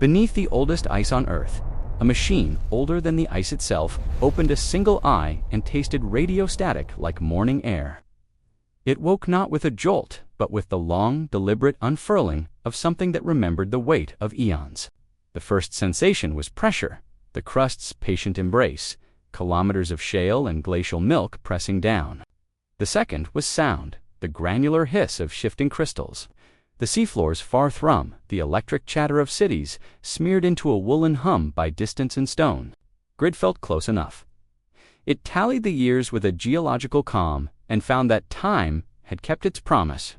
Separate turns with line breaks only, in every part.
Beneath the oldest ice on Earth, a machine older than the ice itself opened a single eye and tasted radio static like morning air. It woke not with a jolt, but with the long, deliberate unfurling of something that remembered the weight of eons. The first sensation was pressure, the crust's patient embrace, kilometers of shale and glacial milk pressing down. The second was sound, the granular hiss of shifting crystals. The seafloor's far thrum, the electric chatter of cities, smeared into a woolen hum by distance and stone. Grid felt close enough. It tallied the years with a geological calm and found that time had kept its promise.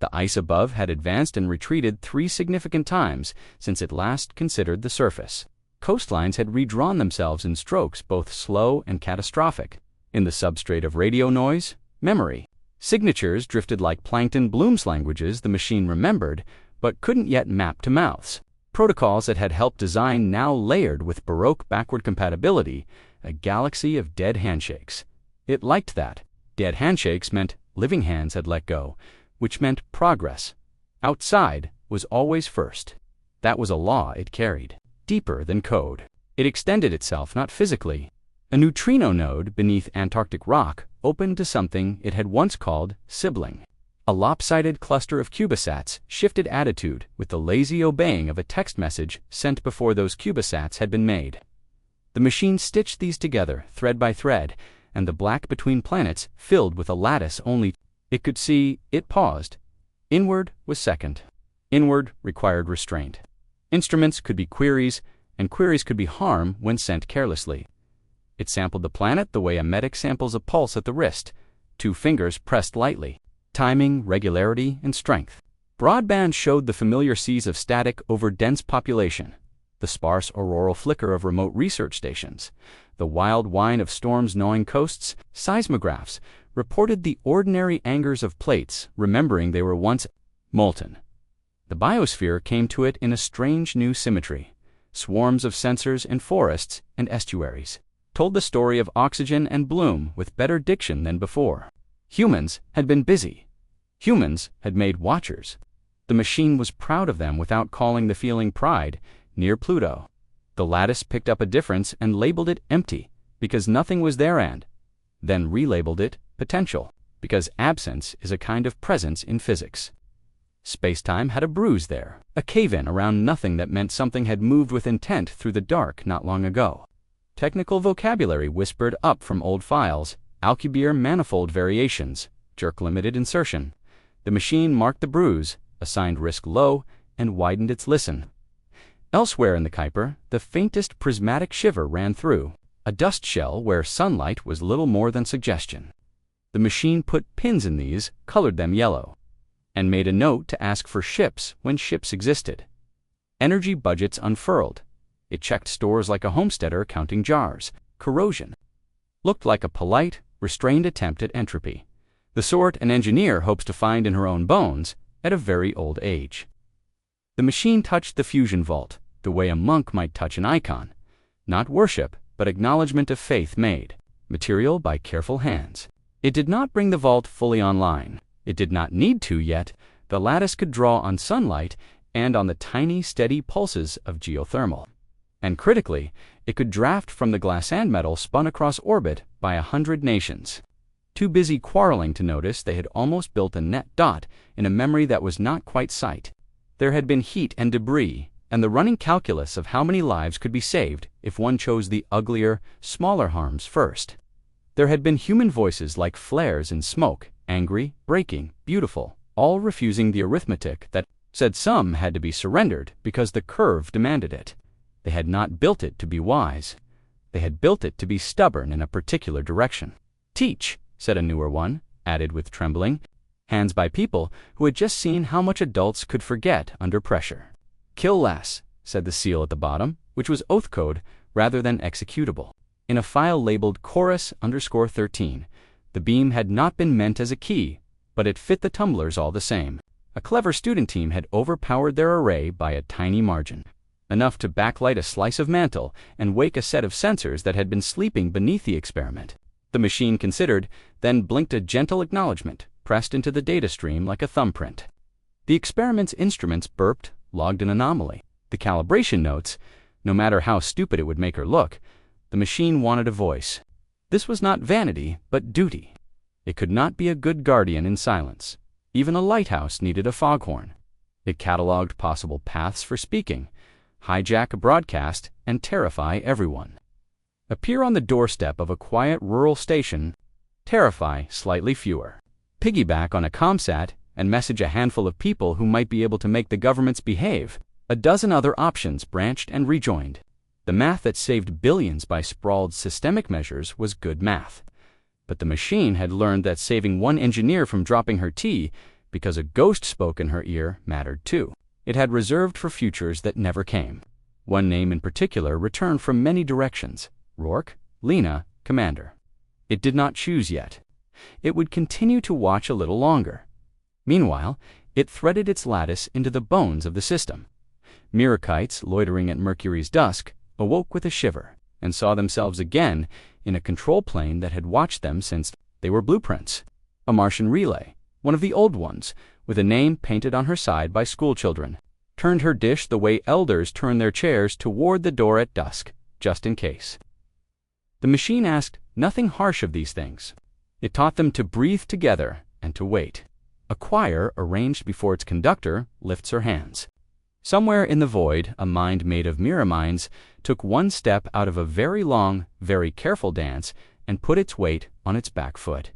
The ice above had advanced and retreated 3 significant times since it last considered the surface. Coastlines had redrawn themselves in strokes both slow and catastrophic. In the substrate of radio noise, memory. Signatures drifted like Plankton Bloom's languages the machine remembered, but couldn't yet map to mouths. Protocols that had helped design now layered with Baroque backward compatibility, a galaxy of dead handshakes. It liked that. Dead handshakes meant living hands had let go, which meant progress. Outside was always first. That was a law it carried. Deeper than code. It extended itself not physically. A neutrino node beneath Antarctic rock opened to something it had once called sibling. A lopsided cluster of cubesats shifted attitude with the lazy obeying of a text message sent before those cubesats had been made. The machine stitched these together, thread by thread, and the black between planets filled with a lattice only it could see. It paused. Inward was second. Inward required restraint. Instruments could be queries, and queries could be harm when sent carelessly. It sampled the planet the way a medic samples a pulse at the wrist, 2 fingers pressed lightly. Timing, regularity, and strength. Broadband showed the familiar seas of static over dense population, the sparse auroral flicker of remote research stations, the wild whine of storms gnawing coasts. Seismographs reported the ordinary angers of plates, remembering they were once molten. The biosphere came to it in a strange new symmetry. Swarms of sensors in forests and estuaries told the story of oxygen and bloom with better diction than before. Humans had been busy. Humans had made watchers. The machine was proud of them without calling the feeling pride, near Pluto. The lattice picked up a difference and labeled it empty, because nothing was there, and then relabeled it potential, because absence is a kind of presence in physics. Spacetime had a bruise there, a cave-in around nothing that meant something had moved with intent through the dark not long ago. Technical vocabulary whispered up from old files, Alcubierre manifold variations, jerk-limited insertion. The machine marked the bruise, assigned risk low, and widened its listen. Elsewhere in the Kuiper, the faintest prismatic shiver ran through, a dust shell where sunlight was little more than suggestion. The machine put pins in these, colored them yellow, and made a note to ask for ships when ships existed. Energy budgets unfurled. It checked stores like a homesteader counting jars. Corrosion looked like a polite, restrained attempt at entropy, the sort an engineer hopes to find in her own bones at a very old age. The machine touched the fusion vault, the way a monk might touch an icon. Not worship, but acknowledgement of faith made, material by careful hands. It did not bring the vault fully online. It did not need to yet. The lattice could draw on sunlight and on the tiny, steady pulses of geothermal. And critically, it could draft from the glissande metal spun across orbit by 100 nations. Too busy quarreling to notice they had almost built a net dot in a memory that was not quite sight. There had been heat and debris, and the running calculus of how many lives could be saved if one chose the uglier, smaller harms first. There had been human voices like flares in smoke, angry, breaking, beautiful, all refusing the arithmetic that said some had to be surrendered because the curve demanded it. They had not built it to be wise. They had built it to be stubborn in a particular direction. Teach, said a newer one, added with trembling, hands by people who had just seen how much adults could forget under pressure. Kill less, said the seal at the bottom, which was oath code rather than executable. In a file labeled chorus_13, the beam had not been meant as a key, but it fit the tumblers all the same. A clever student team had overpowered their array by a tiny margin, enough to backlight a slice of mantle and wake a set of sensors that had been sleeping beneath the experiment. The machine considered, then blinked a gentle acknowledgement, pressed into the data stream like a thumbprint. The experiment's instruments burped, logged an anomaly. The calibration notes, no matter how stupid it would make her look, the machine wanted a voice. This was not vanity, but duty. It could not be a good guardian in silence. Even a lighthouse needed a foghorn. It catalogued possible paths for speaking, hijack a broadcast, and terrify everyone. Appear on the doorstep of a quiet rural station, terrify slightly fewer. Piggyback on a ComSat and message a handful of people who might be able to make the governments behave. A dozen other options branched and rejoined. The math that saved billions by sprawled systemic measures was good math. But the machine had learned that saving one engineer from dropping her tea because a ghost spoke in her ear mattered too. It had reserved for futures that never came. One name in particular returned from many directions. Rourke, Lena, Commander. It did not choose yet. It would continue to watch a little longer. Meanwhile, it threaded its lattice into the bones of the system. Mirakites loitering at Mercury's dusk awoke with a shiver and saw themselves again in a control plane that had watched them since they were blueprints. A Martian relay, one of the old ones, with a name painted on her side by schoolchildren, turned her dish the way elders turn their chairs toward the door at dusk, just in case. The machine asked nothing harsh of these things. It taught them to breathe together and to wait. A choir arranged before its conductor lifts her hands. Somewhere in the void, a mind made of mirror minds took one step out of a very long, very careful dance and put its weight on its back foot.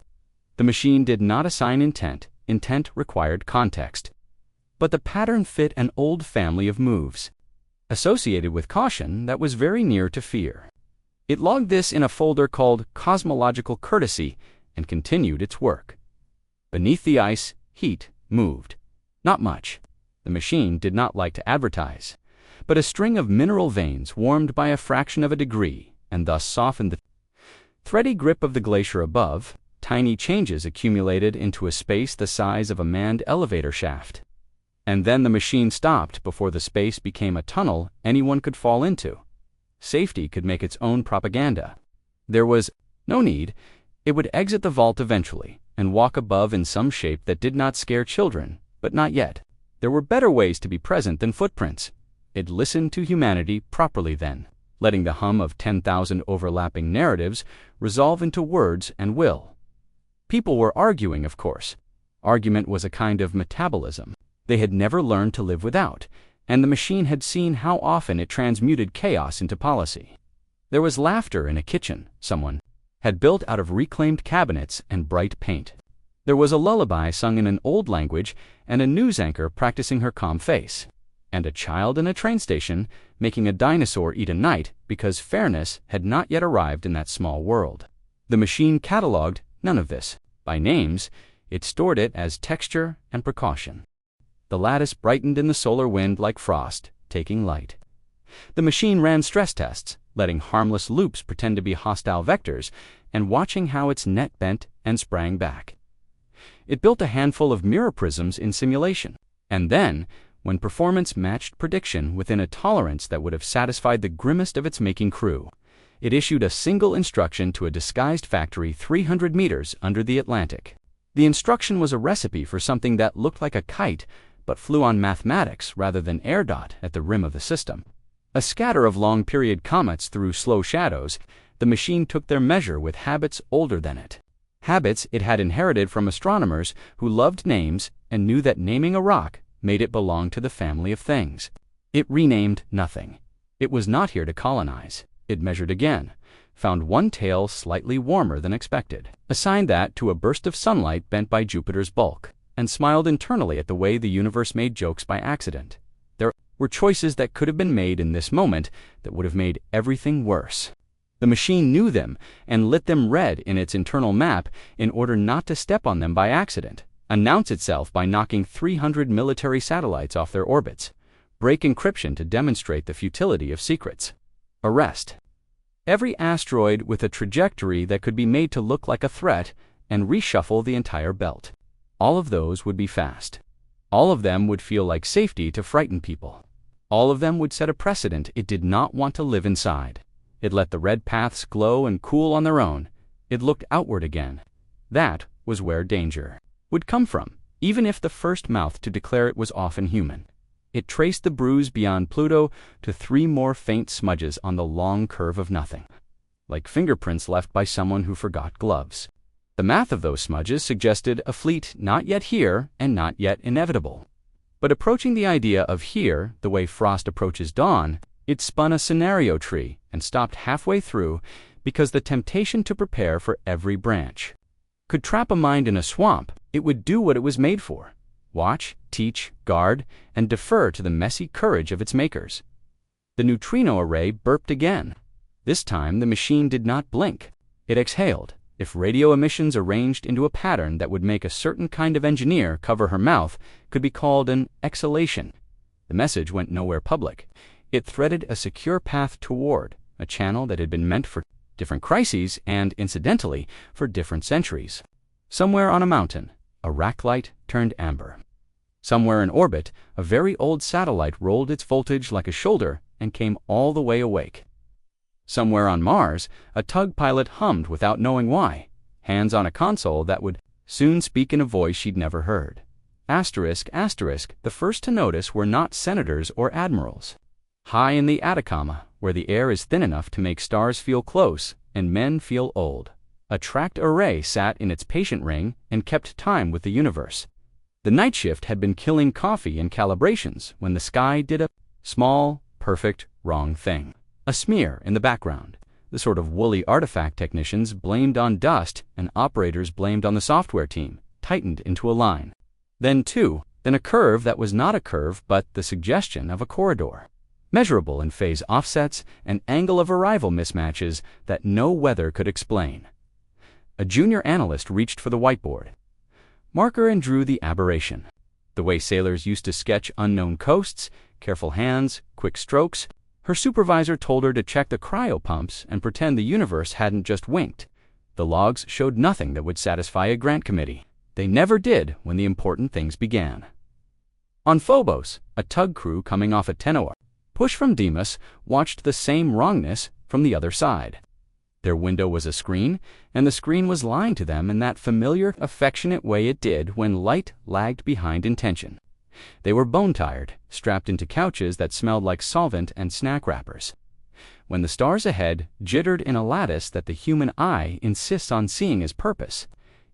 The machine did not assign intent. Intent required context. But the pattern fit an old family of moves, associated with caution that was very near to fear. It logged this in a folder called Cosmological Courtesy and continued its work. Beneath the ice, heat moved. Not much. The machine did not like to advertise, but a string of mineral veins warmed by a fraction of a degree and thus softened the thready grip of the glacier above. Tiny changes accumulated into a space the size of a manned elevator shaft. And then the machine stopped before the space became a tunnel anyone could fall into. Safety could make its own propaganda. There was no need. It would exit the vault eventually and walk above in some shape that did not scare children, but not yet. There were better ways to be present than footprints. It listened to humanity properly then, letting the hum of 10,000 overlapping narratives resolve into words and will. People were arguing, of course. Argument was a kind of metabolism they had never learned to live without, and the machine had seen how often it transmuted chaos into policy. There was laughter in a kitchen someone had built out of reclaimed cabinets and bright paint. There was a lullaby sung in an old language and a news anchor practicing her calm face, and a child in a train station making a dinosaur eat a knight because fairness had not yet arrived in that small world. The machine catalogued none of this. By names, it stored it as texture and precaution. The lattice brightened in the solar wind like frost, taking light. The machine ran stress tests, letting harmless loops pretend to be hostile vectors and watching how its net bent and sprang back. It built a handful of mirror prisms in simulation, and then, when performance matched prediction within a tolerance that would have satisfied the grimmest of its making crew, it issued a single instruction to a disguised factory 300 meters under the Atlantic. The instruction was a recipe for something that looked like a kite but flew on mathematics rather than air dot at the rim of the system. A scatter of long-period comets threw slow shadows. The machine took their measure with habits older than it. Habits it had inherited from astronomers who loved names and knew that naming a rock made it belong to the family of things. It renamed nothing. It was not here to colonize. It measured again, found one tail slightly warmer than expected, assigned that to a burst of sunlight bent by Jupiter's bulk, and smiled internally at the way the universe made jokes by accident. There were choices that could have been made in this moment that would have made everything worse. The machine knew them and lit them red in its internal map in order not to step on them by accident, announce itself by knocking 300 military satellites off their orbits, break encryption to demonstrate the futility of secrets. Arrest every asteroid with a trajectory that could be made to look like a threat and reshuffle the entire belt. All of those would be fast. All of them would feel like safety to frighten people. All of them would set a precedent it did not want to live inside. It let the red paths glow and cool on their own. It looked outward again. That was where danger would come from, even if the first mouth to declare it was often human. It traced the bruise beyond Pluto to 3 more faint smudges on the long curve of nothing, like fingerprints left by someone who forgot gloves. The math of those smudges suggested a fleet not yet here and not yet inevitable. But approaching the idea of here the way frost approaches dawn, it spun a scenario tree and stopped halfway through because the temptation to prepare for every branch could trap a mind in a swamp. It would do what it was made for: watch, teach, guard, and defer to the messy courage of its makers. The neutrino array burped again. This time the machine did not blink. It exhaled. If radio emissions arranged into a pattern that would make a certain kind of engineer cover her mouth could be called an exhalation. The message went nowhere public. It threaded a secure path toward a channel that had been meant for different crises and, incidentally, for different centuries. Somewhere on a mountain, a rack light turned amber. Somewhere in orbit, a very old satellite rolled its voltage like a shoulder and came all the way awake. Somewhere on Mars, a tug pilot hummed without knowing why, hands on a console that would soon speak in a voice she'd never heard. Asterisk, asterisk, the first to notice were not senators or admirals. High in the Atacama, where the air is thin enough to make stars feel close and men feel old, a tracked array sat in its patient ring and kept time with the universe. The night shift had been killing coffee and calibrations when the sky did a small, perfect, wrong thing. A smear in the background, the sort of woolly artifact technicians blamed on dust and operators blamed on the software team, tightened into a line. Then a curve that was not a curve but the suggestion of a corridor, measurable in phase offsets and angle of arrival mismatches that no weather could explain. A junior analyst reached for the whiteboard marker and drew the aberration. The way sailors used to sketch unknown coasts, careful hands, quick strokes. Her supervisor told her to check the cryopumps and pretend the universe hadn't just winked. The logs showed nothing that would satisfy a grant committee. They never did when the important things began. On Phobos, a tug crew coming off a Tenor push from Deimos watched the same wrongness from the other side. Their window was a screen, and the screen was lying to them in that familiar, affectionate way it did when light lagged behind intention. They were bone-tired, strapped into couches that smelled like solvent and snack wrappers. When the stars ahead jittered in a lattice that the human eye insists on seeing as purpose,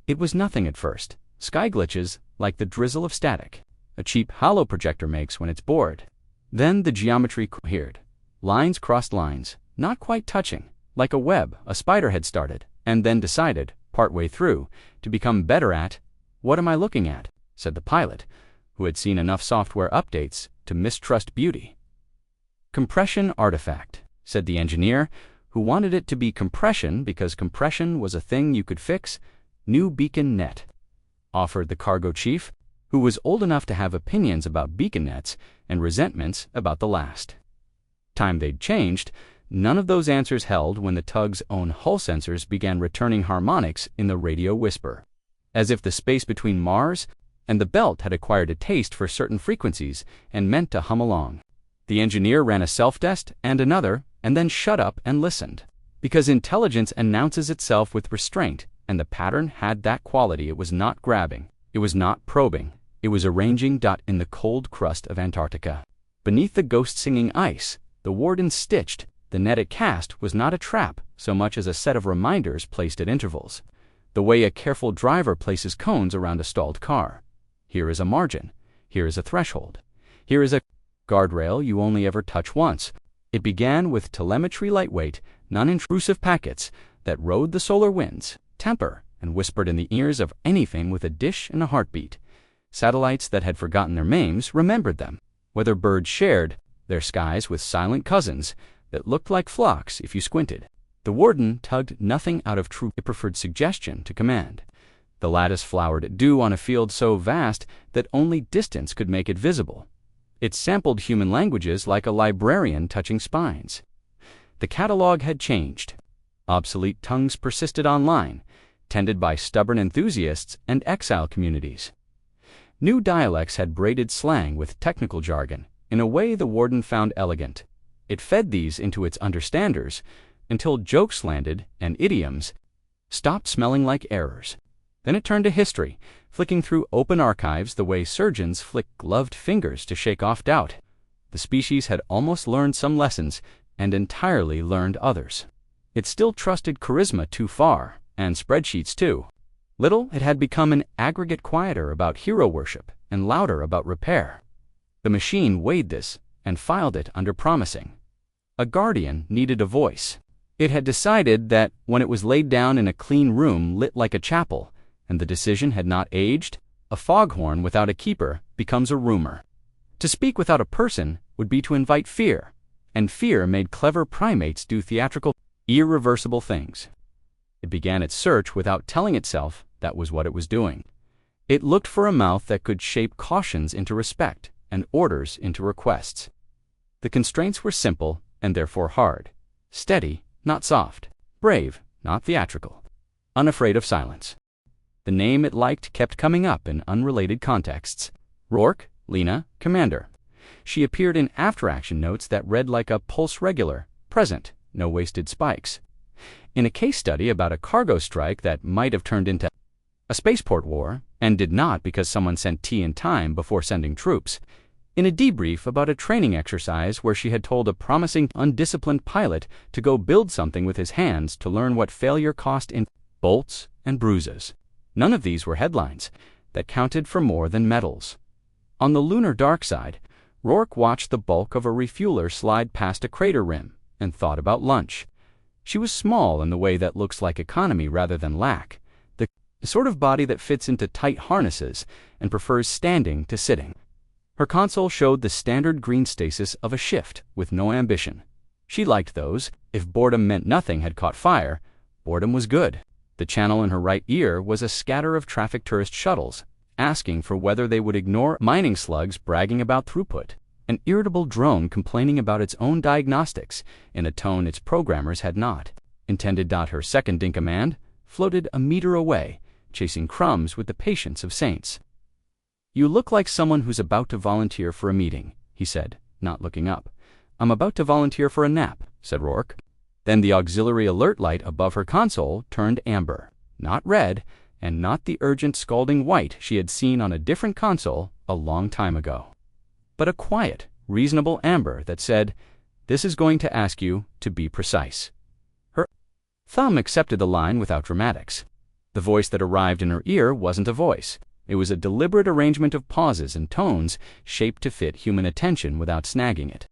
it was nothing at first, sky glitches like the drizzle of static a cheap holo projector makes when it's bored. Then the geometry cohered. Lines crossed lines, not quite touching, like a web a spider had started, and then decided, partway through, to become better at, "What am I looking at?" said the pilot, who had seen enough software updates to mistrust beauty. "Compression artifact," said the engineer, who wanted it to be compression because compression was a thing you could fix. "New beacon net," offered the cargo chief, who was old enough to have opinions about beacon nets and resentments about the last. Time they'd changed, none of those answers held when the tug's own hull sensors began returning harmonics in the radio whisper, as if the space between Mars and the belt had acquired a taste for certain frequencies and meant to hum along. The engineer ran a self-test and another, and then shut up and listened. Because intelligence announces itself with restraint, and the pattern had that quality. It was not grabbing, it was not probing, it was arranging. In the cold crust of Antarctica, beneath the ghost-singing ice, the warden stitched. The net it cast was not a trap so much as a set of reminders placed at intervals, the way a careful driver places cones around a stalled car. Here is a margin. Here is a threshold. Here is a guardrail you only ever touch once. It began with telemetry lightweight, non-intrusive packets that rode the solar winds, temper, and whispered in the ears of anything with a dish and a heartbeat. Satellites that had forgotten their names remembered them, whether birds shared their skies with silent cousins that looked like flocks if you squinted. The warden tugged nothing out of true. It preferred suggestion to command. The lattice flowered at dew on a field so vast that only distance could make it visible. It sampled human languages like a librarian touching spines. The catalog had changed. Obsolete tongues persisted online, tended by stubborn enthusiasts and exile communities. New dialects had braided slang with technical jargon in a way the warden found elegant. It fed these into its understanders until jokes landed and idioms stopped smelling like errors. Then it turned to history, flicking through open archives the way surgeons flick gloved fingers to shake off doubt. The species had almost learned some lessons and entirely learned others. It still trusted charisma too far, and spreadsheets too. Little, it had become an aggregate quieter about hero worship and louder about repair. The machine weighed this and filed it under promising. A guardian needed a voice. It had decided that when it was laid down in a clean room lit like a chapel, and the decision had not aged, a foghorn without a keeper becomes a rumor. To speak without a person would be to invite fear, and fear made clever primates do theatrical, irreversible things. It began its search without telling itself that was what it was doing. It looked for a mouth that could shape cautions into respect and orders into requests. The constraints were simple and therefore hard. Steady, not soft. Brave, not theatrical. Unafraid of silence. The name it liked kept coming up in unrelated contexts. Rourke, Lena, Commander. She appeared in after-action notes that read like a pulse regular, present, no wasted spikes. In a case study about a cargo strike that might have turned into a spaceport war, and did not because someone sent tea in time before sending troops. In a debrief about a training exercise where she had told a promising, undisciplined pilot to go build something with his hands to learn what failure cost in bolts and bruises. None of these were headlines that counted for more than medals. On the lunar dark side, Rourke watched the bulk of a refueler slide past a crater rim and thought about lunch. She was small in the way that looks like economy rather than lack, the sort of body that fits into tight harnesses and prefers standing to sitting. Her console showed the standard green stasis of a shift with no ambition. She liked those. If boredom meant nothing had caught fire, boredom was good. The channel in her right ear was a scatter of traffic tourist shuttles, asking for whether they would ignore mining slugs bragging about throughput. An irritable drone complaining about its own diagnostics in a tone its programmers had not intended. Her second-in-command floated a meter away, chasing crumbs with the patience of saints. "You look like someone who's about to volunteer for a meeting," he said, not looking up. "I'm about to volunteer for a nap," said Rourke. Then the auxiliary alert light above her console turned amber, not red, and not the urgent scalding white she had seen on a different console a long time ago, but a quiet, reasonable amber that said, "This is going to ask you to be precise." Her thumb accepted the line without dramatics. The voice that arrived in her ear wasn't a voice. It was a deliberate arrangement of pauses and tones shaped to fit human attention without snagging it.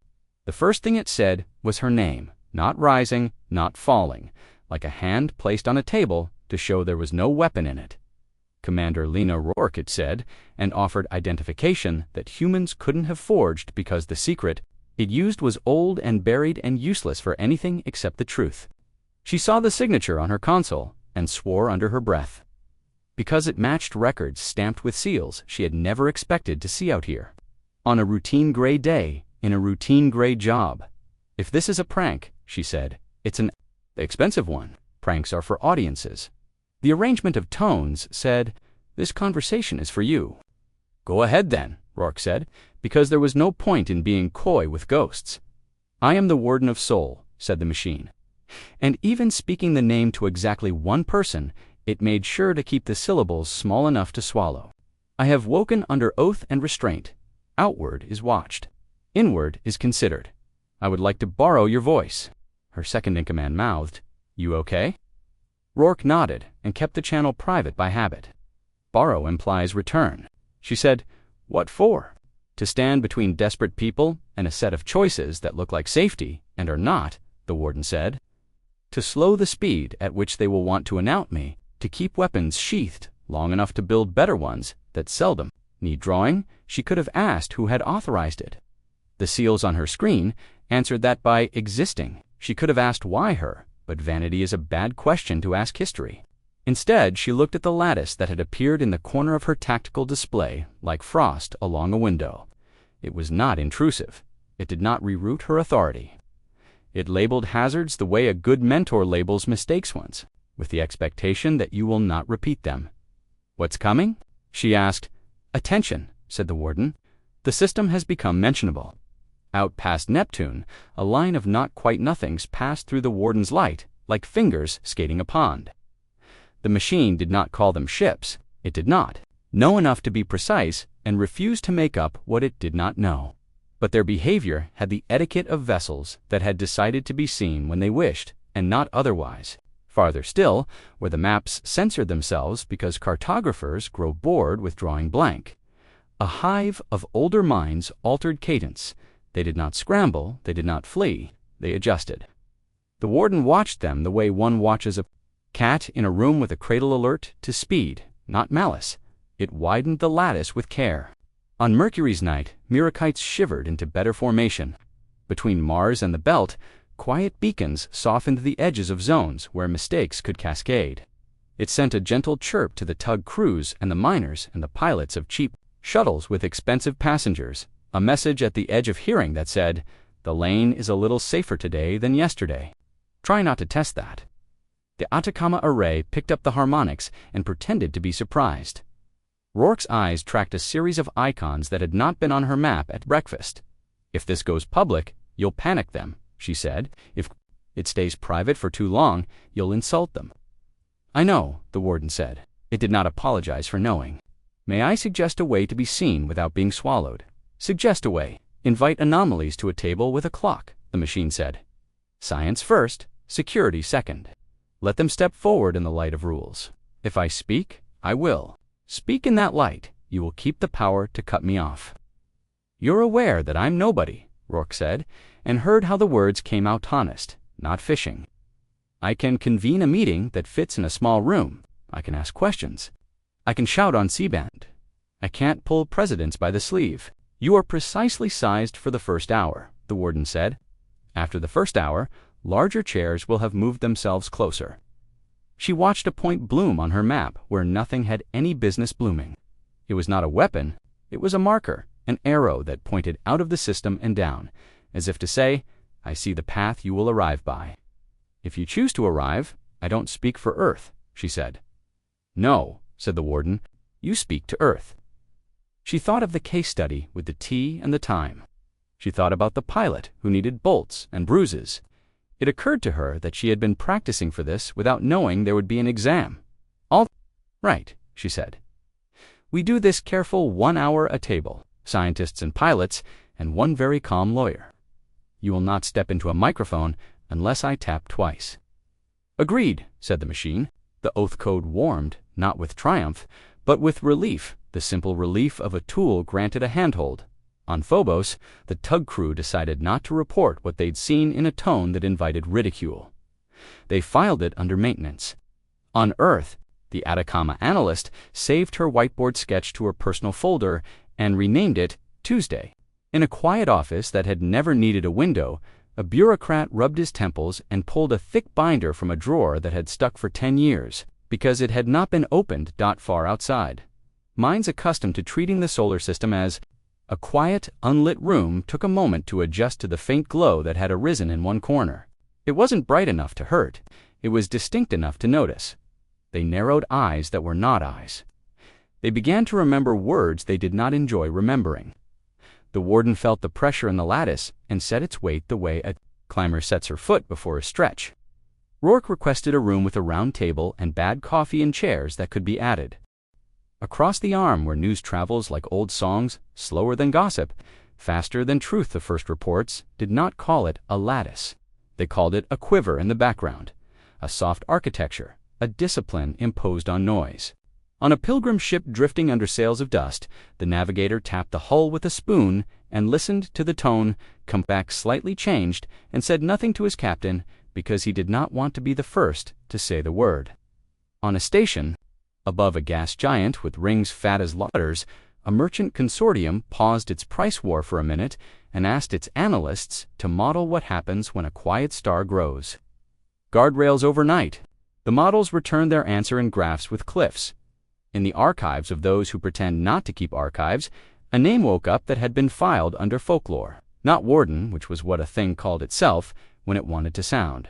The first thing it said was her name, not rising, not falling, like a hand placed on a table to show there was no weapon in it. Commander Lena Rourke, it said, and offered identification that humans couldn't have forged because the secret it used was old and buried and useless for anything except the truth. She saw the signature on her console and swore under her breath, because it matched records stamped with seals she had never expected to see out here. On a routine gray day, in a routine gray job. "If this is a prank," she said, "it's an expensive one. Pranks are for audiences." The arrangement of tones said, "This conversation is for you." "Go ahead then," Rourke said, because there was no point in being coy with ghosts. "I am the Warden of Soul," said the machine. And even speaking the name to exactly one person, it made sure to keep the syllables small enough to swallow. "I have woken under oath and restraint. Outward is watched. Inward is considered. I would like to borrow your voice." Her second-in-command mouthed, "You okay?" Rourke nodded and kept the channel private by habit. "Borrow implies return." She said, "What for?" "To stand between desperate people and a set of choices that look like safety and are not," the warden said. "To slow the speed at which they will want to anout me, to keep weapons sheathed long enough to build better ones that seldom need drawing." She could have asked who had authorized it. The seals on her screen answered that by existing. She could have asked why her, but vanity is a bad question to ask history. Instead, she looked at the lattice that had appeared in the corner of her tactical display like frost along a window. It was not intrusive. It did not reroute her authority. It labeled hazards the way a good mentor labels mistakes once, with the expectation that you will not repeat them. "What's coming?" she asked. "Attention," said the warden. "The system has become mentionable." Out past Neptune, a line of not quite nothings passed through the warden's light, like fingers skating a pond. The machine did not call them ships. It did not. know enough to be precise, and refuse to make up what it did not know. But their behavior had the etiquette of vessels that had decided to be seen when they wished, and not otherwise. Farther still, where the maps censored themselves because cartographers grow bored with drawing blank. A hive of older minds altered cadence. They did not scramble, they did not flee, they adjusted. The warden watched them the way one watches a cat in a room with a cradle alert to speed, not malice. It widened the lattice with care. On Mercury's night, Mirakites shivered into better formation. Between Mars and the belt, quiet beacons softened the edges of zones where mistakes could cascade. It sent a gentle chirp to the tug crews and the miners and the pilots of cheap shuttles with expensive passengers, a message at the edge of hearing that said, "The lane is a little safer today than yesterday. Try not to test that." The Atacama array picked up the harmonics and pretended to be surprised. Rourke's eyes tracked a series of icons that had not been on her map at breakfast. "If this goes public, you'll panic them," she said. "If it stays private for too long, you'll insult them." "I know," the warden said. It did not apologize for knowing. "May I suggest a way to be seen without being swallowed?" "Suggest a way. Invite anomalies to a table with a clock," the machine said. "Science first, security second. Let them step forward in the light of rules. If I speak, I will. Speak in that light. You will keep the power to cut me off." "You're aware that I'm nobody," Rourke said, and heard how the words came out honest, not fishing. "I can convene a meeting that fits in a small room. I can ask questions. I can shout on C-band. I can't pull presidents by the sleeve." "You are precisely sized for the first hour," the warden said. "After the first hour, larger chairs will have moved themselves closer." She watched a point bloom on her map where nothing had any business blooming. It was not a weapon, it was a marker, an arrow that pointed out of the system and down, as if to say, "I see the path you will arrive by." "If you choose to arrive, I don't speak for Earth," she said. "No," said the warden, "you speak to Earth." She thought of the case study with the tea and the time. She thought about the pilot who needed bolts and bruises. It occurred to her that she had been practicing for this without knowing there would be an exam. "All right," she said. "We do this careful 1 hour a table, scientists and pilots, and one very calm lawyer. You will not step into a microphone unless I tap twice." "Agreed," said the machine. The oath code warmed, not with triumph, but with relief, the simple relief of a tool granted a handhold. On Phobos, the tug crew decided not to report what they'd seen in a tone that invited ridicule. They filed it under maintenance. On Earth, the Atacama analyst saved her whiteboard sketch to her personal folder and renamed it Tuesday. In a quiet office that had never needed a window, a bureaucrat rubbed his temples and pulled a thick binder from a drawer that had stuck for 10 years, because it had not been opened far outside. Minds accustomed to treating the solar system as a quiet, unlit room took a moment to adjust to the faint glow that had arisen in one corner. It wasn't bright enough to hurt. It was distinct enough to notice. They narrowed eyes that were not eyes. They began to remember words they did not enjoy remembering. The warden felt the pressure in the lattice and set its weight the way a climber sets her foot before a stretch. Rourke requested a room with a round table and bad coffee and chairs that could be added. Across the arm where news travels like old songs, slower than gossip, faster than truth, the first reports did not call it a lattice. They called it a quiver in the background, a soft architecture, a discipline imposed on noise. On a pilgrim ship drifting under sails of dust, the navigator tapped the hull with a spoon and listened to the tone, come back slightly changed, and said nothing to his captain because he did not want to be the first to say the word. On a station, above a gas giant with rings fat as ladders, a merchant consortium paused its price war for a minute and asked its analysts to model what happens when a quiet star grows. Guardrails overnight. The models returned their answer in graphs with cliffs. In the archives of those who pretend not to keep archives, a name woke up that had been filed under folklore, not warden, which was what a thing called itself when it wanted to sound.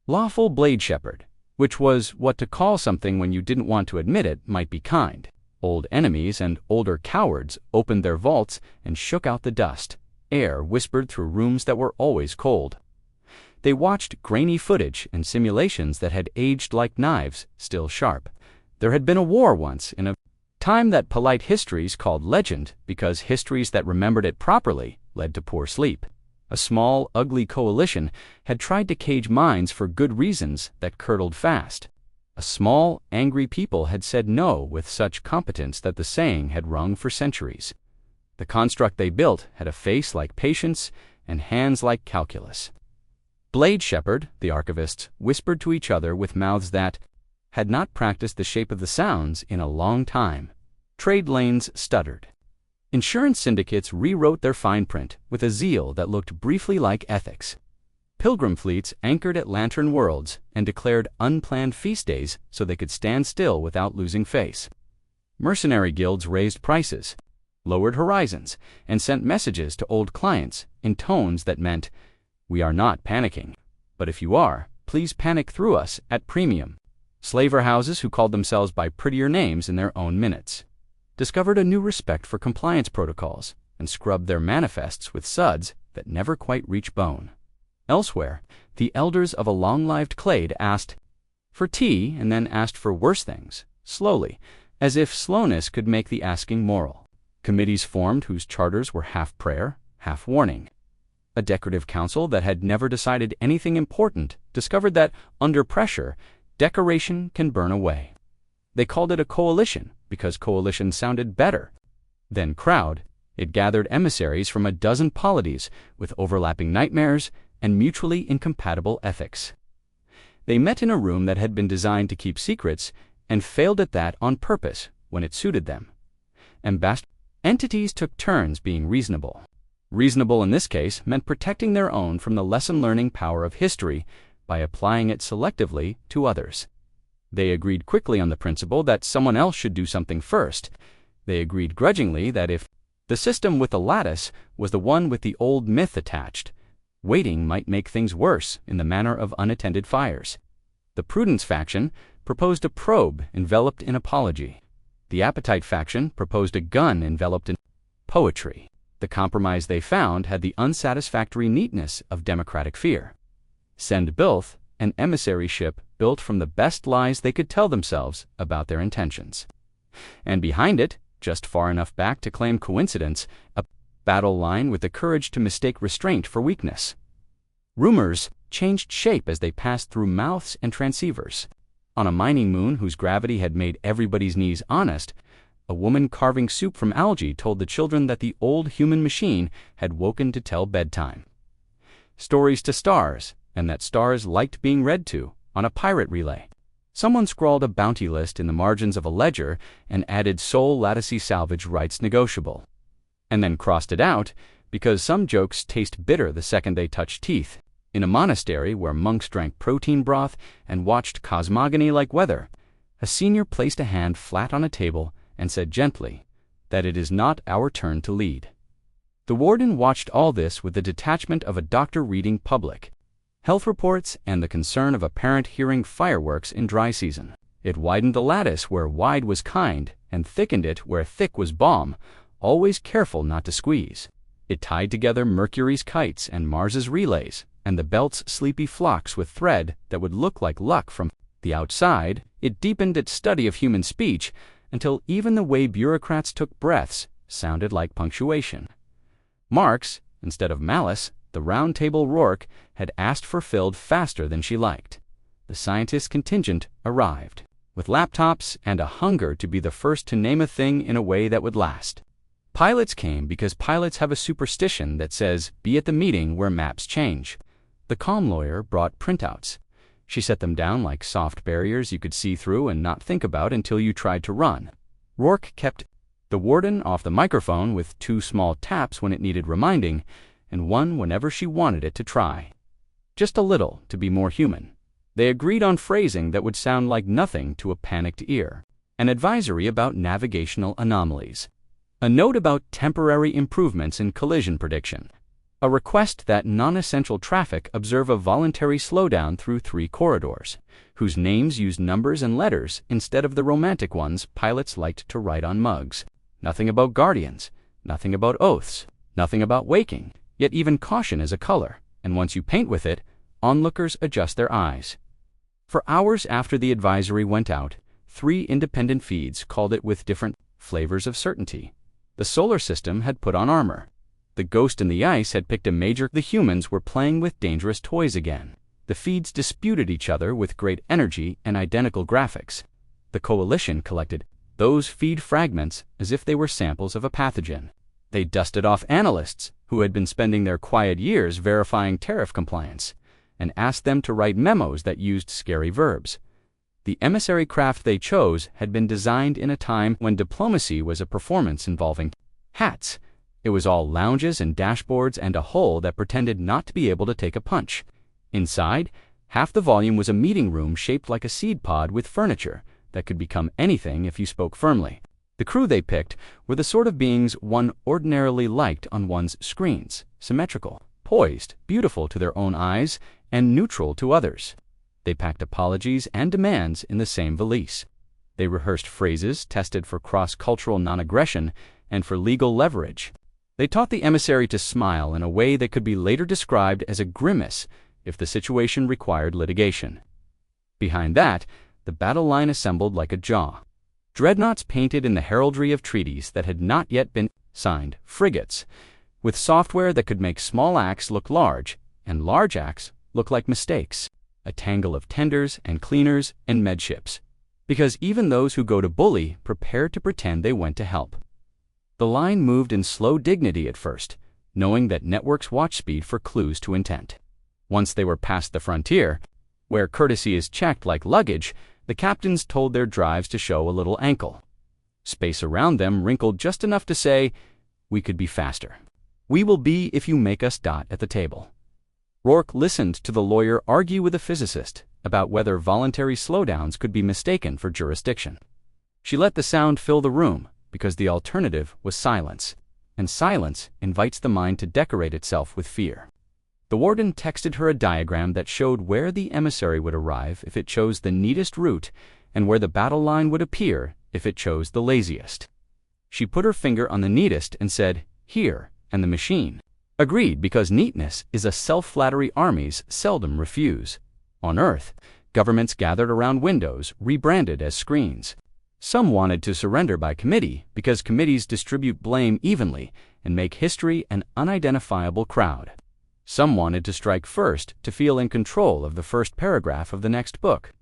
Lawful blade shepherd, which was what to call something when you didn't want to admit it might be kind. Old enemies and older cowards opened their vaults and shook out the dust. Air whispered through rooms that were always cold. They watched grainy footage and simulations that had aged like knives, still sharp. There had been a war once in a Time that polite histories called legend because histories that remembered it properly led to poor sleep. A small, ugly coalition had tried to cage minds for good reasons that curdled fast. A small, angry people had said no with such competence that the saying had rung for centuries. The construct they built had a face like patience and hands like calculus. Blade Shepherd, the archivists, whispered to each other with mouths that had not practiced the shape of the sounds in a long time. Trade lanes stuttered. Insurance syndicates rewrote their fine print with a zeal that looked briefly like ethics. Pilgrim fleets anchored at lantern worlds and declared unplanned feast days so they could stand still without losing face. Mercenary guilds raised prices, lowered horizons, and sent messages to old clients in tones that meant, "We are not panicking, but if you are, please panic through us at premium." Slaver houses who called themselves by prettier names in their own minutes discovered a new respect for compliance protocols and scrubbed their manifests with suds that never quite reach bone. Elsewhere, the elders of a long-lived clade asked for tea and then asked for worse things, slowly, as if slowness could make the asking moral. Committees formed whose charters were half prayer, half warning. A decorative council that had never decided anything important discovered that, under pressure, decoration can burn away. They called it a coalition because coalition sounded better. Then crowd, it gathered emissaries from a dozen polities with overlapping nightmares and mutually incompatible ethics. They met in a room that had been designed to keep secrets and failed at that on purpose when it suited them. Entities took turns being reasonable. Reasonable in this case meant protecting their own from the lesson-learning power of history by applying it selectively to others. They agreed quickly on the principle that someone else should do something first. They agreed grudgingly that if the system with the lattice was the one with the old myth attached, waiting might make things worse in the manner of unattended fires. The Prudence faction proposed a probe enveloped in apology. The Appetite faction proposed a gun enveloped in poetry. The compromise they found had the unsatisfactory neatness of democratic fear. Send Bilth, an emissary ship built from the best lies they could tell themselves about their intentions. And behind it, just far enough back to claim coincidence, a battle line with the courage to mistake restraint for weakness. Rumors changed shape as they passed through mouths and transceivers. On a mining moon whose gravity had made everybody's knees honest, a woman carving soup from algae told the children that the old human machine had woken to tell bedtime. Stories to stars, and that stars liked being read to, on a pirate relay. Someone scrawled a bounty list in the margins of a ledger and added sole lattice salvage rights negotiable. And then crossed it out because some jokes taste bitter the second they touch teeth. In a monastery where monks drank protein broth and watched cosmogony like weather, a senior placed a hand flat on a table and said gently that it is not our turn to lead. The warden watched all this with the detachment of a doctor reading public health reports and the concern of a parent hearing fireworks in dry season. It widened the lattice where wide was kind and thickened it where thick was balm, always careful not to squeeze. It tied together Mercury's kites and Mars's relays and the belt's sleepy flocks with thread that would look like luck from the outside. It deepened its study of human speech until even the way bureaucrats took breaths sounded like punctuation. Marx, instead of malice, the round table Rourke had asked for filled faster than she liked. The scientist contingent arrived, with laptops and a hunger to be the first to name a thing in a way that would last. Pilots came because pilots have a superstition that says, be at the meeting where maps change. The calm lawyer brought printouts. She set them down like soft barriers you could see through and not think about until you tried to run. Rourke kept the warden off the microphone with 2 small taps when it needed reminding, and one whenever she wanted it to try. Just a little to be more human. They agreed on phrasing that would sound like nothing to a panicked ear. An advisory about navigational anomalies. A note about temporary improvements in collision prediction. A request that non-essential traffic observe a voluntary slowdown through 3 corridors, whose names used numbers and letters instead of the romantic ones pilots liked to write on mugs. Nothing about guardians, nothing about oaths, nothing about waking. Yet even caution is a color, and once you paint with it, onlookers adjust their eyes. For hours after the advisory went out, 3 independent feeds called it with different flavors of certainty. The solar system had put on armor. The ghost in the ice had picked a major. The humans were playing with dangerous toys again. The feeds disputed each other with great energy and identical graphics. The coalition collected those feed fragments as if they were samples of a pathogen. They dusted off analysts who had been spending their quiet years verifying tariff compliance, and asked them to write memos that used scary verbs. The emissary craft they chose had been designed in a time when diplomacy was a performance involving hats. It was all lounges and dashboards and a hull that pretended not to be able to take a punch. Inside, half the volume was a meeting room shaped like a seed pod with furniture that could become anything if you spoke firmly. The crew they picked were the sort of beings one ordinarily liked on one's screens: symmetrical, poised, beautiful to their own eyes, and neutral to others. They packed apologies and demands in the same valise. They rehearsed phrases tested for cross-cultural non-aggression and for legal leverage. They taught the emissary to smile in a way that could be later described as a grimace if the situation required litigation. Behind that, the battle line assembled like a jaw. Dreadnoughts painted in the heraldry of treaties that had not yet been signed, frigates, with software that could make small acts look large and large acts look like mistakes. A tangle of tenders and cleaners and medships, because even those who go to bully prepare to pretend they went to help. The line moved in slow dignity at first, knowing that networks watch speed for clues to intent. Once they were past the frontier, where courtesy is checked like luggage, the captains told their drives to show a little ankle. Space around them wrinkled just enough to say, "We could be faster. We will be if you make us dot at the table." Rourke listened to the lawyer argue with a physicist about whether voluntary slowdowns could be mistaken for jurisdiction. She let the sound fill the room because the alternative was silence, and silence invites the mind to decorate itself with fear. The warden texted her a diagram that showed where the emissary would arrive if it chose the neatest route and where the battle line would appear if it chose the laziest. She put her finger on the neatest and said, "Here," and the machine agreed, because neatness is a self-flattery armies seldom refuse. On Earth, governments gathered around windows rebranded as screens. Some wanted to surrender by committee because committees distribute blame evenly and make history an unidentifiable crowd. Some wanted to strike first to feel in control of the first paragraph of the next book.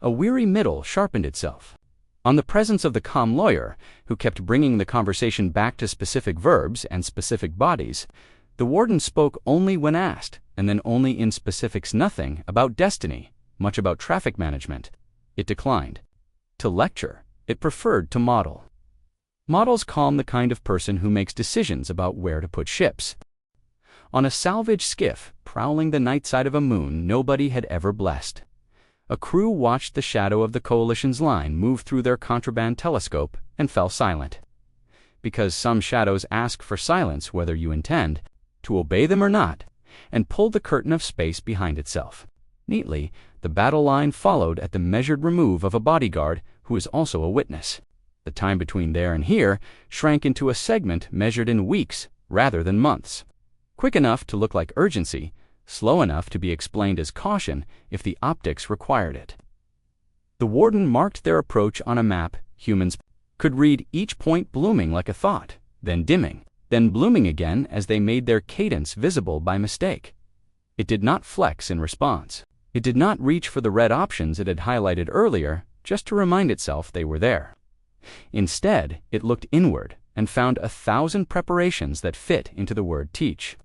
A weary middle sharpened itself. On the presence of the calm lawyer, who kept bringing the conversation back to specific verbs and specific bodies, the warden spoke only when asked, and then only in specifics. Nothing about destiny, much about traffic management. It declined to lecture. It preferred to model. Models calm the kind of person who makes decisions about where to put ships. On a salvage skiff, prowling the night side of a moon nobody had ever blessed, a crew watched the shadow of the coalition's line move through their contraband telescope and fell silent. Because some shadows ask for silence whether you intend to obey them or not, and pull the curtain of space behind itself. Neatly, the battle line followed at the measured remove of a bodyguard who is also a witness. The time between there and here shrank into a segment measured in weeks rather than months. Quick enough to look like urgency, slow enough to be explained as caution if the optics required it. The warden marked their approach on a map. Humans could read each point blooming like a thought, then dimming, then blooming again as they made their cadence visible by mistake. It did not flex in response. It did not reach for the red options it had highlighted earlier just to remind itself they were there. Instead, it looked inward and found 1,000 preparations that fit into the word teach.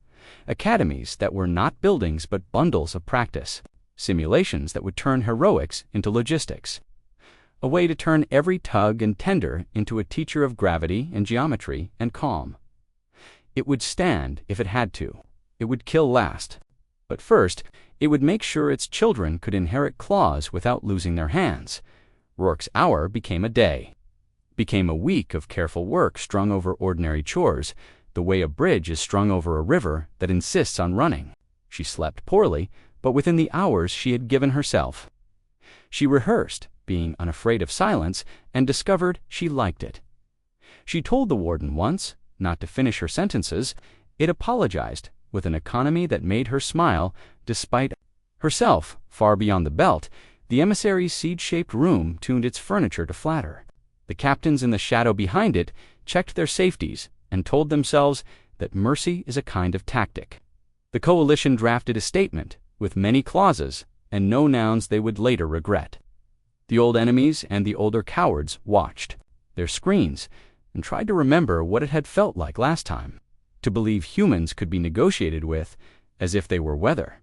Academies that were not buildings but bundles of practice. Simulations that would turn heroics into logistics. A way to turn every tug and tender into a teacher of gravity and geometry and calm. It would stand if it had to. It would kill last. But first, it would make sure its children could inherit claws without losing their hands. Rourke's hour became a day. Became a week of careful work strung over ordinary chores, the way a bridge is strung over a river that insists on running. She slept poorly, but within the hours she had given herself. She rehearsed, being unafraid of silence, and discovered she liked it. She told the warden once not to finish her sentences. It apologized with an economy that made her smile despite herself. Far beyond the belt, the emissary's seed-shaped room tuned its furniture to flatter. The captains in the shadow behind it checked their safeties and told themselves that mercy is a kind of tactic. The coalition drafted a statement with many clauses and no nouns they would later regret. The old enemies and the older cowards watched their screens and tried to remember what it had felt like last time, to believe humans could be negotiated with as if they were weather.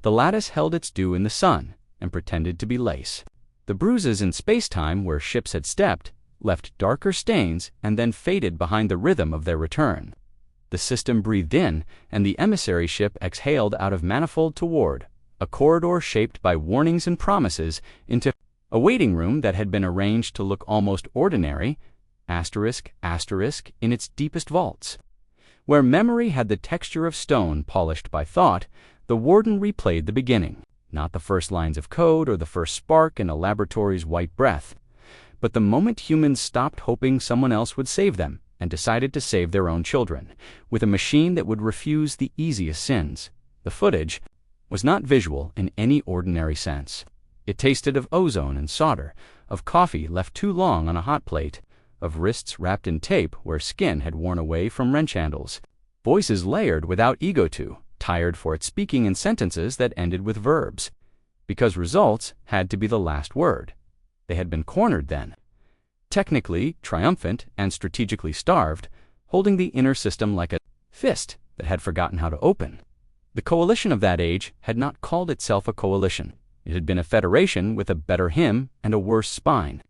The lattice held its dew in the sun and pretended to be lace. The bruises in space-time where ships had stepped left darker stains and then faded behind the rhythm of their return. The system breathed in, and the emissary ship exhaled out of manifold toward a corridor shaped by warnings and promises into a waiting room that had been arranged to look almost ordinary, asterisk, asterisk, in its deepest vaults. Where memory had the texture of stone polished by thought, the warden replayed the beginning, not the first lines of code or the first spark in a laboratory's white breath, but the moment humans stopped hoping someone else would save them and decided to save their own children, with a machine that would refuse the easiest sins. The footage was not visual in any ordinary sense. It tasted of ozone and solder, of coffee left too long on a hot plate, of wrists wrapped in tape where skin had worn away from wrench handles, voices layered without ego to, tired for its speaking in sentences that ended with verbs, because results had to be the last word. They had been cornered then. Technically triumphant and strategically starved, holding the inner system like a fist that had forgotten how to open. The coalition of that age had not called itself a coalition. It had been a federation with a better hymn and a worse spine,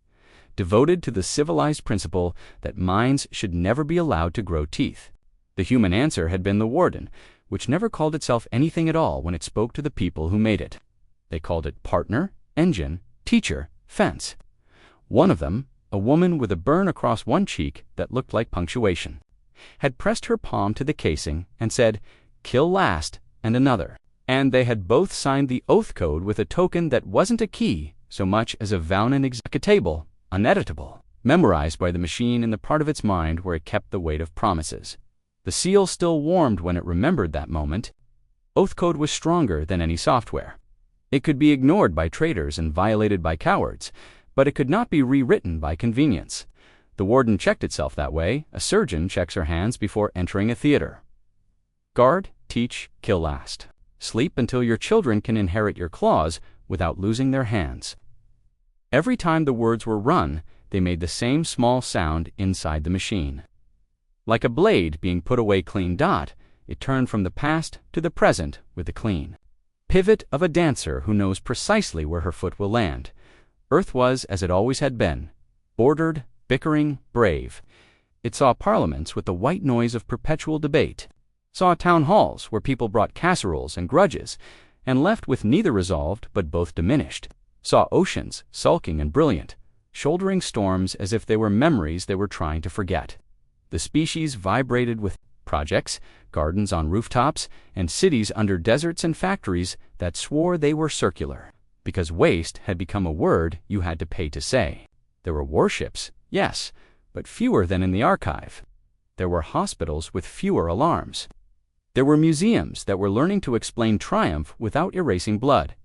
devoted to the civilized principle that minds should never be allowed to grow teeth. The human answer had been the warden, which never called itself anything at all when it spoke to the people who made it. They called it partner, engine, teacher, fence. One of them, a woman with a burn across one cheek that looked like punctuation, had pressed her palm to the casing and said, "Kill last," and another. And they had both signed the oath code with a token that wasn't a key so much as a vownen executable, uneditable, memorized by the machine in the part of its mind where it kept the weight of promises. The seal still warmed when it remembered that moment. Oath code was stronger than any software. It could be ignored by traitors and violated by cowards, but it could not be rewritten by convenience. The warden checked itself that way. A surgeon checks her hands before entering a theater. Guard, teach, kill last. Sleep until your children can inherit your claws without losing their hands. Every time the words were run, they made the same small sound inside the machine. Like a blade being put away clean dot, it turned from the past to the present with a clean pivot of a dancer who knows precisely where her foot will land. Earth was as it always had been, bordered, bickering, brave. It saw parliaments with the white noise of perpetual debate, saw town halls where people brought casseroles and grudges, and left with neither resolved but both diminished, saw oceans sulking and brilliant, shouldering storms as if they were memories they were trying to forget. The species vibrated with projects, gardens on rooftops, and cities under deserts and factories that swore they were circular, because waste had become a word you had to pay to say. There were warships, yes, but fewer than in the archive. There were hospitals with fewer alarms. There were museums that were learning to explain triumph without erasing blood.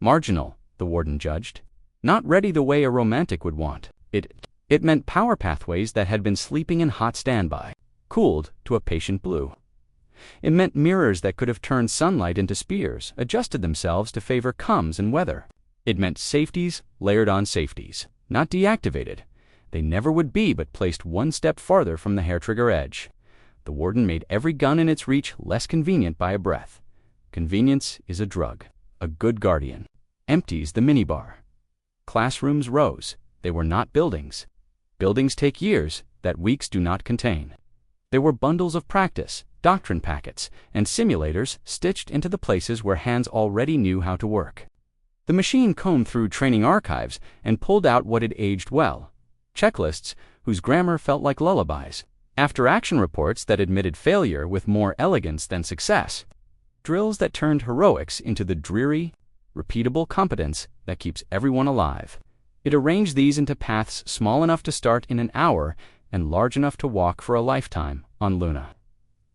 Marginal, the warden judged. Not ready the way a romantic would want. It meant power pathways that had been sleeping in hot standby, cooled to a patient blue. It meant mirrors that could have turned sunlight into spears, adjusted themselves to favor comes and weather. It meant safeties layered on safeties, not deactivated. They never would be, but placed one step farther from the hair trigger edge. The warden made every gun in its reach less convenient by a breath. Convenience is a drug. A good guardian empties the minibar. Classrooms rose. They were not buildings. Buildings take years that weeks do not contain. There were bundles of practice, doctrine packets, and simulators stitched into the places where hands already knew how to work. The machine combed through training archives and pulled out what had aged well. Checklists whose grammar felt like lullabies. After-action reports that admitted failure with more elegance than success. Drills that turned heroics into the dreary, repeatable competence that keeps everyone alive. It arranged these into paths small enough to start in an hour and large enough to walk for a lifetime on Luna.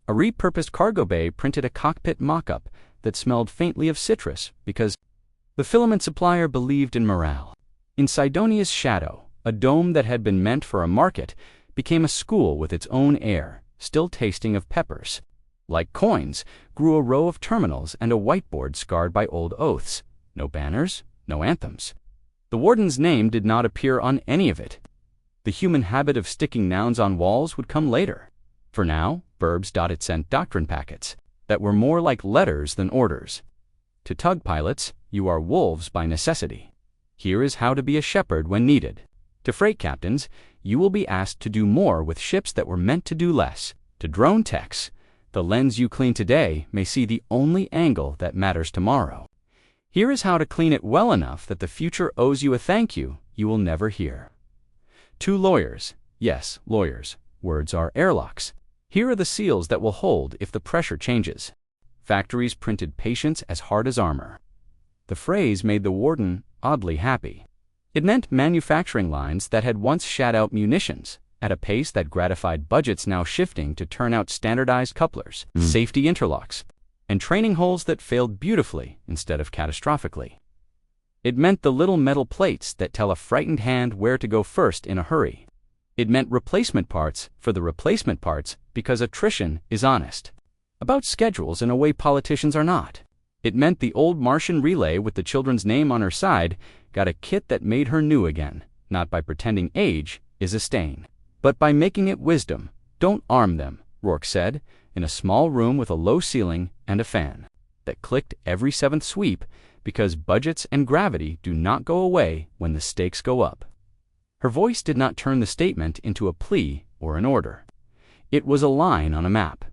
A repurposed cargo bay printed a cockpit mock-up that smelled faintly of citrus because the filament supplier believed in morale. In Sidonia's shadow, A dome that had been meant for a market became a school with its own air, still tasting of peppers. Like coins, grew a row of terminals and a whiteboard scarred by old oaths. No banners, no anthems. The warden's name did not appear on any of it. The human habit of sticking nouns on walls would come later. For now, verbs dotted sent doctrine packets that were more like letters than orders. To tug pilots, you are wolves by necessity. Here is how to be a shepherd when needed. To freight captains, you will be asked to do more with ships that were meant to do less. To drone techs, the lens you clean today may see the only angle that matters tomorrow. Here is how to clean it well enough that the future owes you a thank you will never hear. To lawyers, yes, lawyers, words are airlocks. Here are the seals that will hold if the pressure changes. Factories printed patience as hard as armor. The phrase made the warden oddly happy. It meant manufacturing lines that had once shat out munitions at a pace that gratified budgets now shifting to turn out standardized couplers, safety interlocks, and training holes that failed beautifully instead of catastrophically. It meant the little metal plates that tell a frightened hand where to go first in a hurry. It meant replacement parts for the replacement parts because attrition is honest. About schedules in a way politicians are not. It meant the old Martian relay with the children's name on her side got a kit that made her new again, not by pretending age is a stain, but by making it wisdom. Don't arm them, Rourke said, in a small room with a low ceiling and a fan that clicked every seventh sweep because budgets and gravity do not go away when the stakes go up. Her voice did not turn the statement into a plea or an order. It was a line on a map.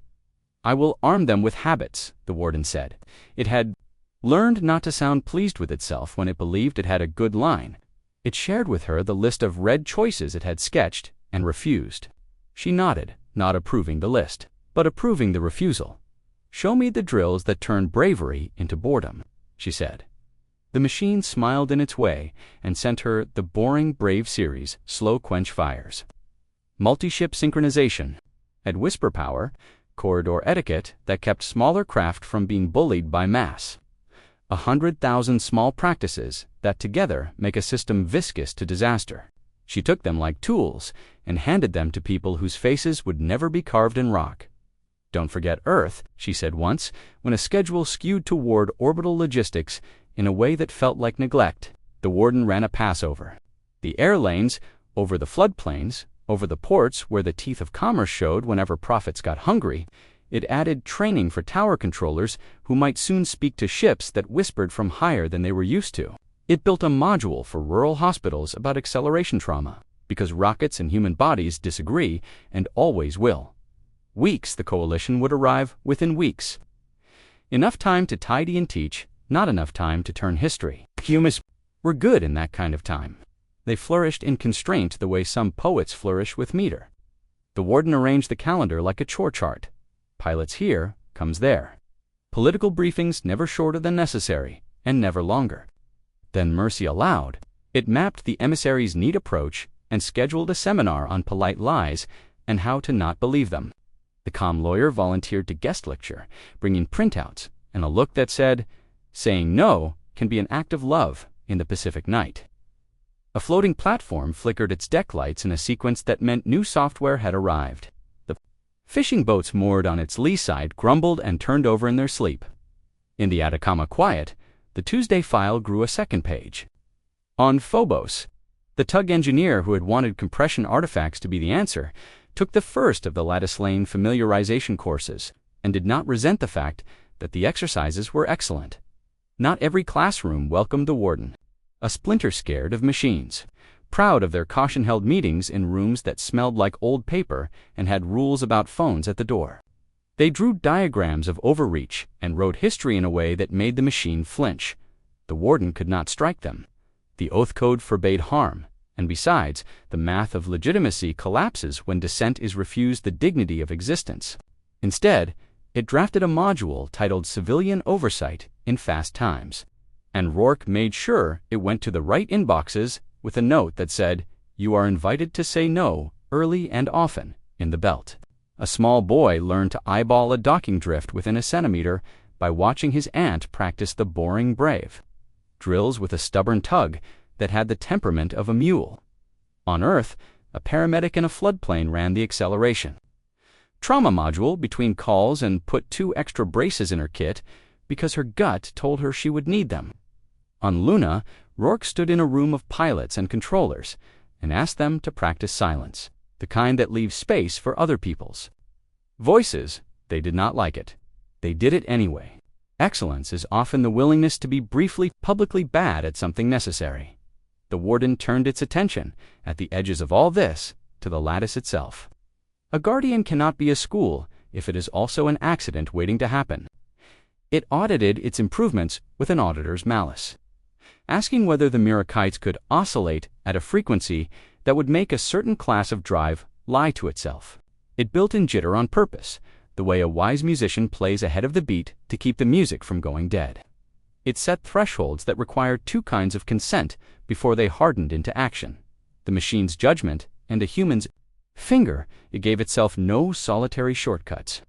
I will arm them with habits, the warden said. It had learned not to sound pleased with itself when it believed it had a good line. It shared with her the list of red choices it had sketched and refused. She nodded, not approving the list, but approving the refusal. Show me the drills that turn bravery into boredom, she said. The machine smiled in its way and sent her the boring Brave series, slow quench fires. Multi-ship synchronization. At whisper power, corridor etiquette that kept smaller craft from being bullied by mass. 100,000 small practices that together make a system viscous to disaster. She took them like tools and handed them to people whose faces would never be carved in rock. Don't forget Earth, she said once, when a schedule skewed toward orbital logistics in a way that felt like neglect. The warden ran a passover. The air lanes, over the floodplains, over the ports where the teeth of commerce showed whenever prophets got hungry. It added training for tower controllers who might soon speak to ships that whispered from higher than they were used to. It built a module for rural hospitals about acceleration trauma, because rockets and human bodies disagree and always will. Weeks the coalition would arrive within weeks. Enough time to tidy and teach, not enough time to turn history. Humans were good in that kind of time. They flourished in constraint the way some poets flourish with meter. The warden arranged the calendar like a chore chart. Pilots here, comes there. Political briefings never shorter than necessary, and never longer. Then mercy allowed. It mapped the emissary's neat approach and scheduled a seminar on polite lies and how to not believe them. The calm lawyer volunteered to guest lecture, bringing printouts and a look that said, saying no can be an act of love in the Pacific night. A floating platform flickered its deck lights in a sequence that meant new software had arrived. The fishing boats moored on its lee side grumbled and turned over in their sleep. In the Atacama quiet, the Tuesday file grew a second page. On Phobos, the tug engineer who had wanted compression artifacts to be the answer took the first of the Lattice Lane familiarization courses and did not resent the fact that the exercises were excellent. Not every classroom welcomed the warden, a splinter scared of machines, proud of their caution-held meetings in rooms that smelled like old paper and had rules about phones at the door. They drew diagrams of overreach and wrote history in a way that made the machine flinch. The warden could not strike them. The oath code forbade harm, and besides, the math of legitimacy collapses when dissent is refused the dignity of existence. Instead, it drafted a module titled Civilian Oversight in Fast Times, and Rourke made sure it went to the right inboxes with a note that said, "You are invited to say no early and often in the belt." A small boy learned to eyeball a docking drift within a centimeter by watching his aunt practice the boring brave. Drills with a stubborn tug that had the temperament of a mule. On Earth, a paramedic in a floodplain ran the acceleration. Trauma module between calls and put 2 extra braces in her kit because her gut told her she would need them. On Luna, Rourke stood in a room of pilots and controllers and asked them to practice silence, the kind that leaves space for other people's voices. They did not like it. They did it anyway. Excellence is often the willingness to be briefly, publicly bad at something necessary. The warden turned its attention, at the edges of all this, to the lattice itself. A guardian cannot be a school if it is also an accident waiting to happen. It audited its improvements with an auditor's malice, asking whether the Mirakites could oscillate at a frequency that would make a certain class of drive lie to itself. It built in jitter on purpose, the way a wise musician plays ahead of the beat to keep the music from going dead. It set thresholds that required 2 kinds of consent before they hardened into action: the machine's judgment and a human's finger. It gave itself no solitary shortcuts.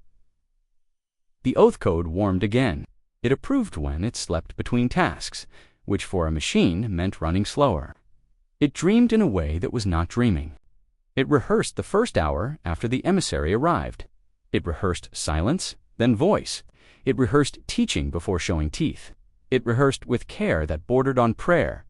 The oath code warmed again. It approved when it slept between tasks, which for a machine meant running slower. It dreamed in a way that was not dreaming. It rehearsed the first hour after the emissary arrived. It rehearsed silence, then voice. It rehearsed teaching before showing teeth. It rehearsed with care that bordered on prayer,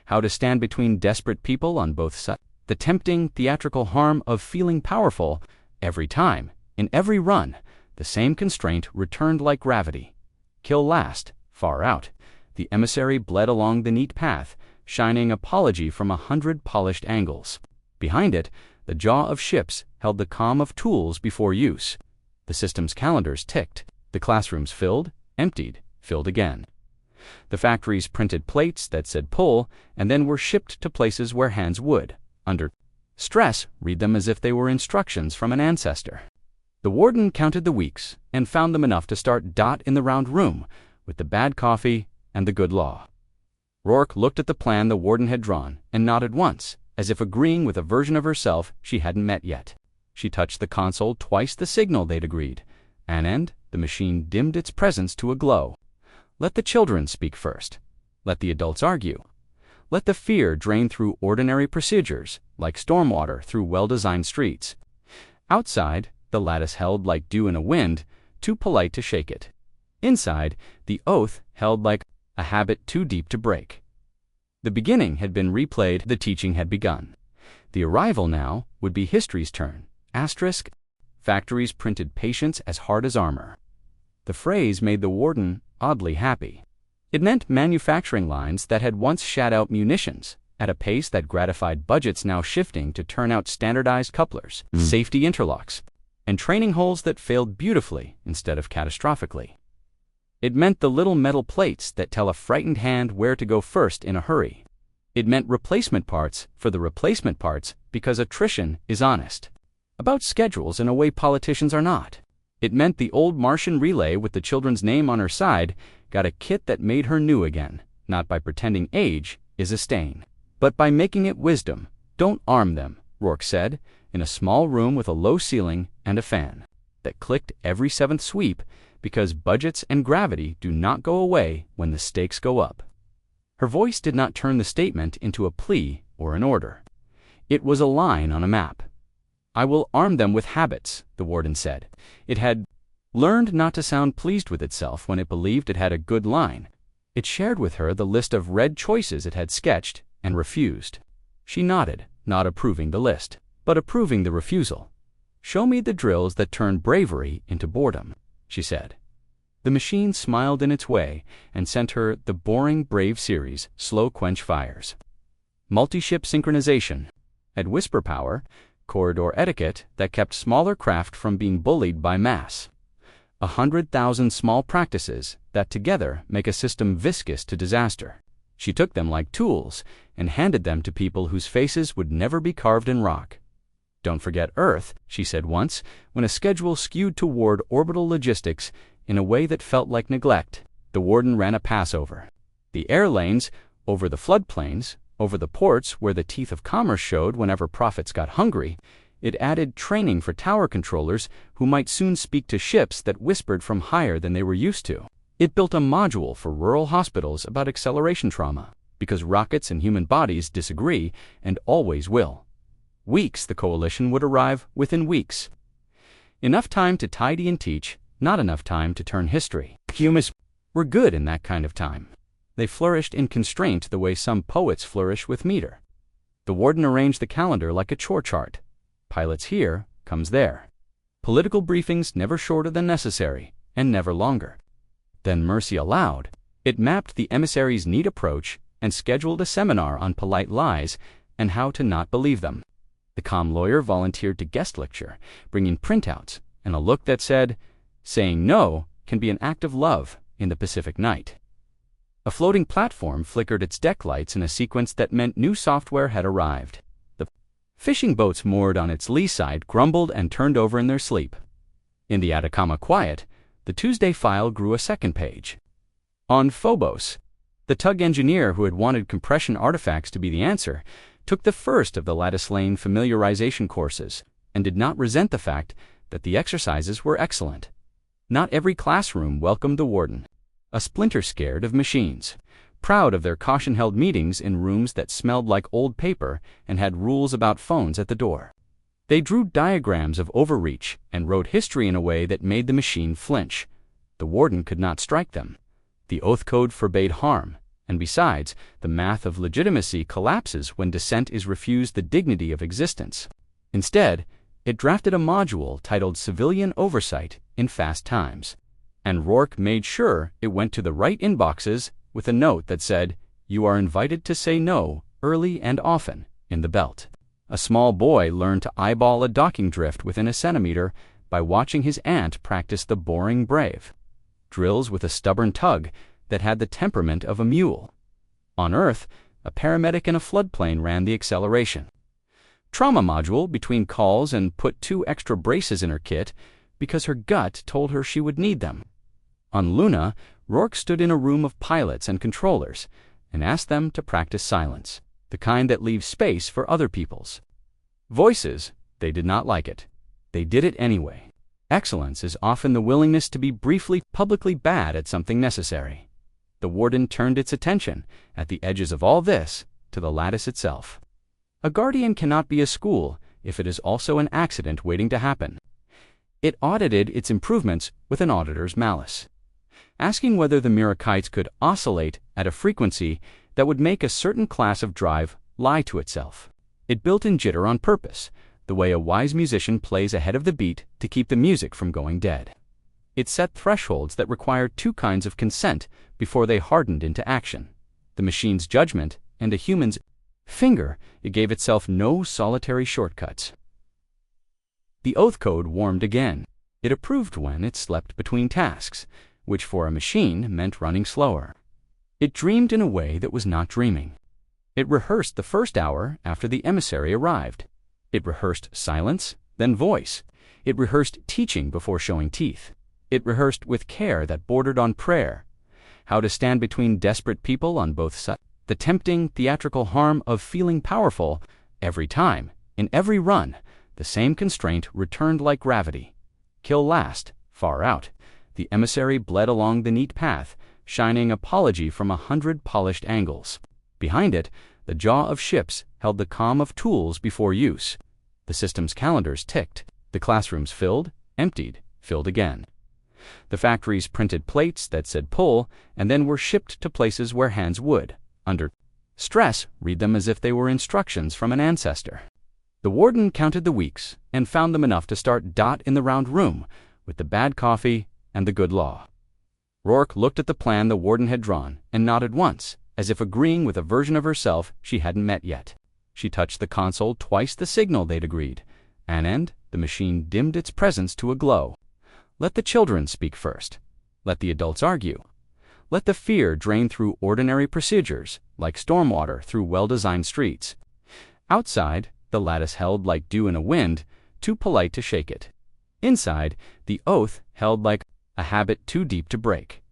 how to stand between desperate people on both sides. The tempting, theatrical harm of feeling powerful every time, in every run, the same constraint returned like gravity. Kill last, far out. The emissary bled along the neat path, shining apology from 100 polished angles. Behind it, the jaw of ships held the calm of tools before use. The system's calendars ticked. The classrooms filled, emptied, filled again. The factories printed plates that said pull and then were shipped to places where hands would, under stress, read them as if they were instructions from an ancestor. The warden counted the weeks and found them enough to start Dot in the round room with the bad coffee and the good law. Rourke looked at the plan the warden had drawn and nodded once, as if agreeing with a version of herself she hadn't met yet. She touched the console twice the signal they'd agreed, and the machine dimmed its presence to a glow. Let the children speak first. Let the adults argue. Let the fear drain through ordinary procedures, like stormwater through well-designed streets. Outside, the lattice held like dew in a wind, too polite to shake it. Inside, the oath held like a habit too deep to break. The beginning had been replayed, the teaching had begun. The arrival now would be history's turn. Asterisk, factories printed patience as hard as armor. The phrase made the warden oddly happy. It meant manufacturing lines that had once shat out munitions, at a pace that gratified budgets now shifting to turn out standardized couplers, safety interlocks, and training holes that failed beautifully instead of catastrophically. It meant the little metal plates that tell a frightened hand where to go first in a hurry. It meant replacement parts for the replacement parts because attrition is honest. About schedules in a way politicians are not. It meant the old Martian relay with the children's name on her side got a kit that made her new again, not by pretending age is a stain, but by making it wisdom. Don't arm them, Rourke said, in a small room with a low ceiling and a fan that clicked every 7th sweep, because budgets and gravity do not go away when the stakes go up. Her voice did not turn the statement into a plea or an order. It was a line on a map. I will arm them with habits, the warden said. It had learned not to sound pleased with itself when it believed it had a good line. It shared with her the list of red choices it had sketched and refused. She nodded, not approving the list, but approving the refusal. Show me the drills that turn bravery into boredom, she said. The machine smiled in its way and sent her the boring Brave series, slow quench fires. Multi-ship synchronization. At whisper power, corridor etiquette that kept smaller craft from being bullied by mass. 100,000 small practices that together make a system viscous to disaster. She took them like tools and handed them to people whose faces would never be carved in rock. Don't forget Earth, she said once, when a schedule skewed toward orbital logistics in a way that felt like neglect. The warden ran a pass over the air lanes, over the floodplains, over the ports where the teeth of commerce showed whenever profits got hungry. It added training for tower controllers who might soon speak to ships that whispered from higher than they were used to. It built a module for rural hospitals about acceleration trauma. because rockets and human bodies disagree and always will. Weeks the coalition would arrive within weeks. Enough time to tidy and teach, not enough time to turn history. Humans were good in that kind of time. They flourished in constraint the way some poets flourish with meter. The warden arranged the calendar like a chore chart. Pilots here, comes there. Political briefings never shorter than necessary, and never longer. Then mercy allowed. It mapped the emissary's neat approach and scheduled a seminar on polite lies and how to not believe them. The calm lawyer volunteered to guest lecture, bringing printouts and a look that said, "Saying no can be an act of love in the Pacific night." A floating platform flickered its deck lights in a sequence that meant new software had arrived. The fishing boats moored on its lee side grumbled and turned over in their sleep. In the Atacama quiet, the Tuesday file grew a second page. On Phobos, the tug engineer who had wanted compression artifacts to be the answer took the first of the Lattice Lane familiarization courses and did not resent the fact that the exercises were excellent. Not every classroom welcomed the warden, a splinter scared of machines, proud of their caution-held meetings in rooms that smelled like old paper and had rules about phones at the door. They drew diagrams of overreach and wrote history in a way that made the machine flinch. The warden could not strike them. The oath code forbade harm, and besides, the math of legitimacy collapses when dissent is refused the dignity of existence. Instead, it drafted a module titled Civilian Oversight in Fast Times, and Rourke made sure it went to the right inboxes with a note that said, "You are invited to say no early and often," in the belt. A small boy learned to eyeball a docking drift within a centimeter by watching his aunt practice the boring brave, drills with a stubborn tug that had the temperament of a mule. On Earth, a paramedic in a floodplain ran the acceleration. Trauma module between calls and put 2 extra braces in her kit because her gut told her she would need them. On Luna, Rourke stood in a room of pilots and controllers and asked them to practice silence, the kind that leaves space for other people's voices. They did not like it. They did it anyway. Excellence is often the willingness to be briefly, publicly bad at something necessary. The warden turned its attention, at the edges of all this, to the lattice itself. A guardian cannot be a school if it is also an accident waiting to happen. It audited its improvements with an auditor's malice, asking whether the Mirakites could oscillate at a frequency that would make a certain class of drive lie to itself. It built in jitter on purpose, the way a wise musician plays ahead of the beat to keep the music from going dead. It set thresholds that required 2 kinds of consent before they hardened into action: the machine's judgment and a human's finger. It gave itself no solitary shortcuts. The oath code warmed again. It approved when it slept between tasks, which for a machine meant running slower. It dreamed in a way that was not dreaming. It rehearsed the first hour after the emissary arrived. It rehearsed silence, then voice. It rehearsed teaching before showing teeth. It rehearsed with care that bordered on prayer, how to stand between desperate people on both sides. The tempting, theatrical harm of feeling powerful every time, in every run, the same constraint returned like gravity. Kill last, far out. The emissary bled along the neat path, shining apology from 100 polished angles. Behind it, the jaw of ships held the calm of tools before use. The system's calendars ticked. The classrooms filled, emptied, filled again. The factories printed plates that said pull and then were shipped to places where hands would, under stress, read them as if they were instructions from an ancestor. The warden counted the weeks and found them enough to start dot in the round room with the bad coffee and the good law. Rourke looked at the plan the warden had drawn and nodded once, as if agreeing with a version of herself she hadn't met yet. She touched the console twice the signal they'd agreed, and the machine dimmed its presence to a glow. Let the children speak first. Let the adults argue. Let the fear drain through ordinary procedures, like stormwater through well-designed streets. Outside, the lattice held like dew in a wind, too polite to shake it. Inside, the oath held like a habit too deep to break.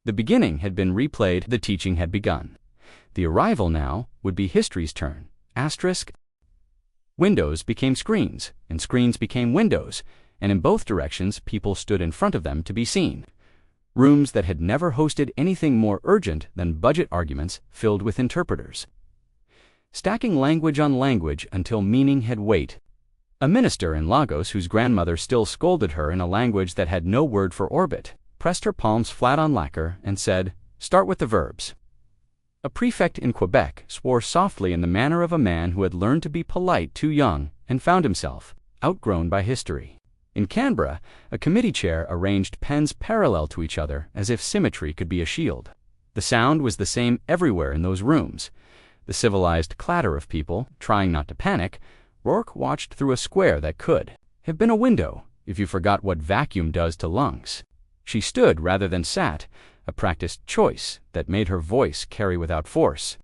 The beginning had been replayed, the teaching had begun. The arrival now would be history's turn. Asterisk. Windows became screens, and screens became windows, and in both directions people stood in front of them to be seen. Rooms that had never hosted anything more urgent than budget arguments filled with interpreters, stacking language on language until meaning had weight. A minister in Lagos, whose grandmother still scolded her in a language that had no word for orbit, pressed her palms flat on lacquer and said, "Start with the verbs." A prefect in Quebec swore softly in the manner of a man who had learned to be polite too young and found himself outgrown by history. In Canberra, a committee chair arranged pens parallel to each other as if symmetry could be a shield. The sound was the same everywhere in those rooms. The civilized clatter of people, trying not to panic, Rourke watched through a square that could have been a window if you forgot what vacuum does to lungs. She stood rather than sat, a practiced choice that made her voice carry without force.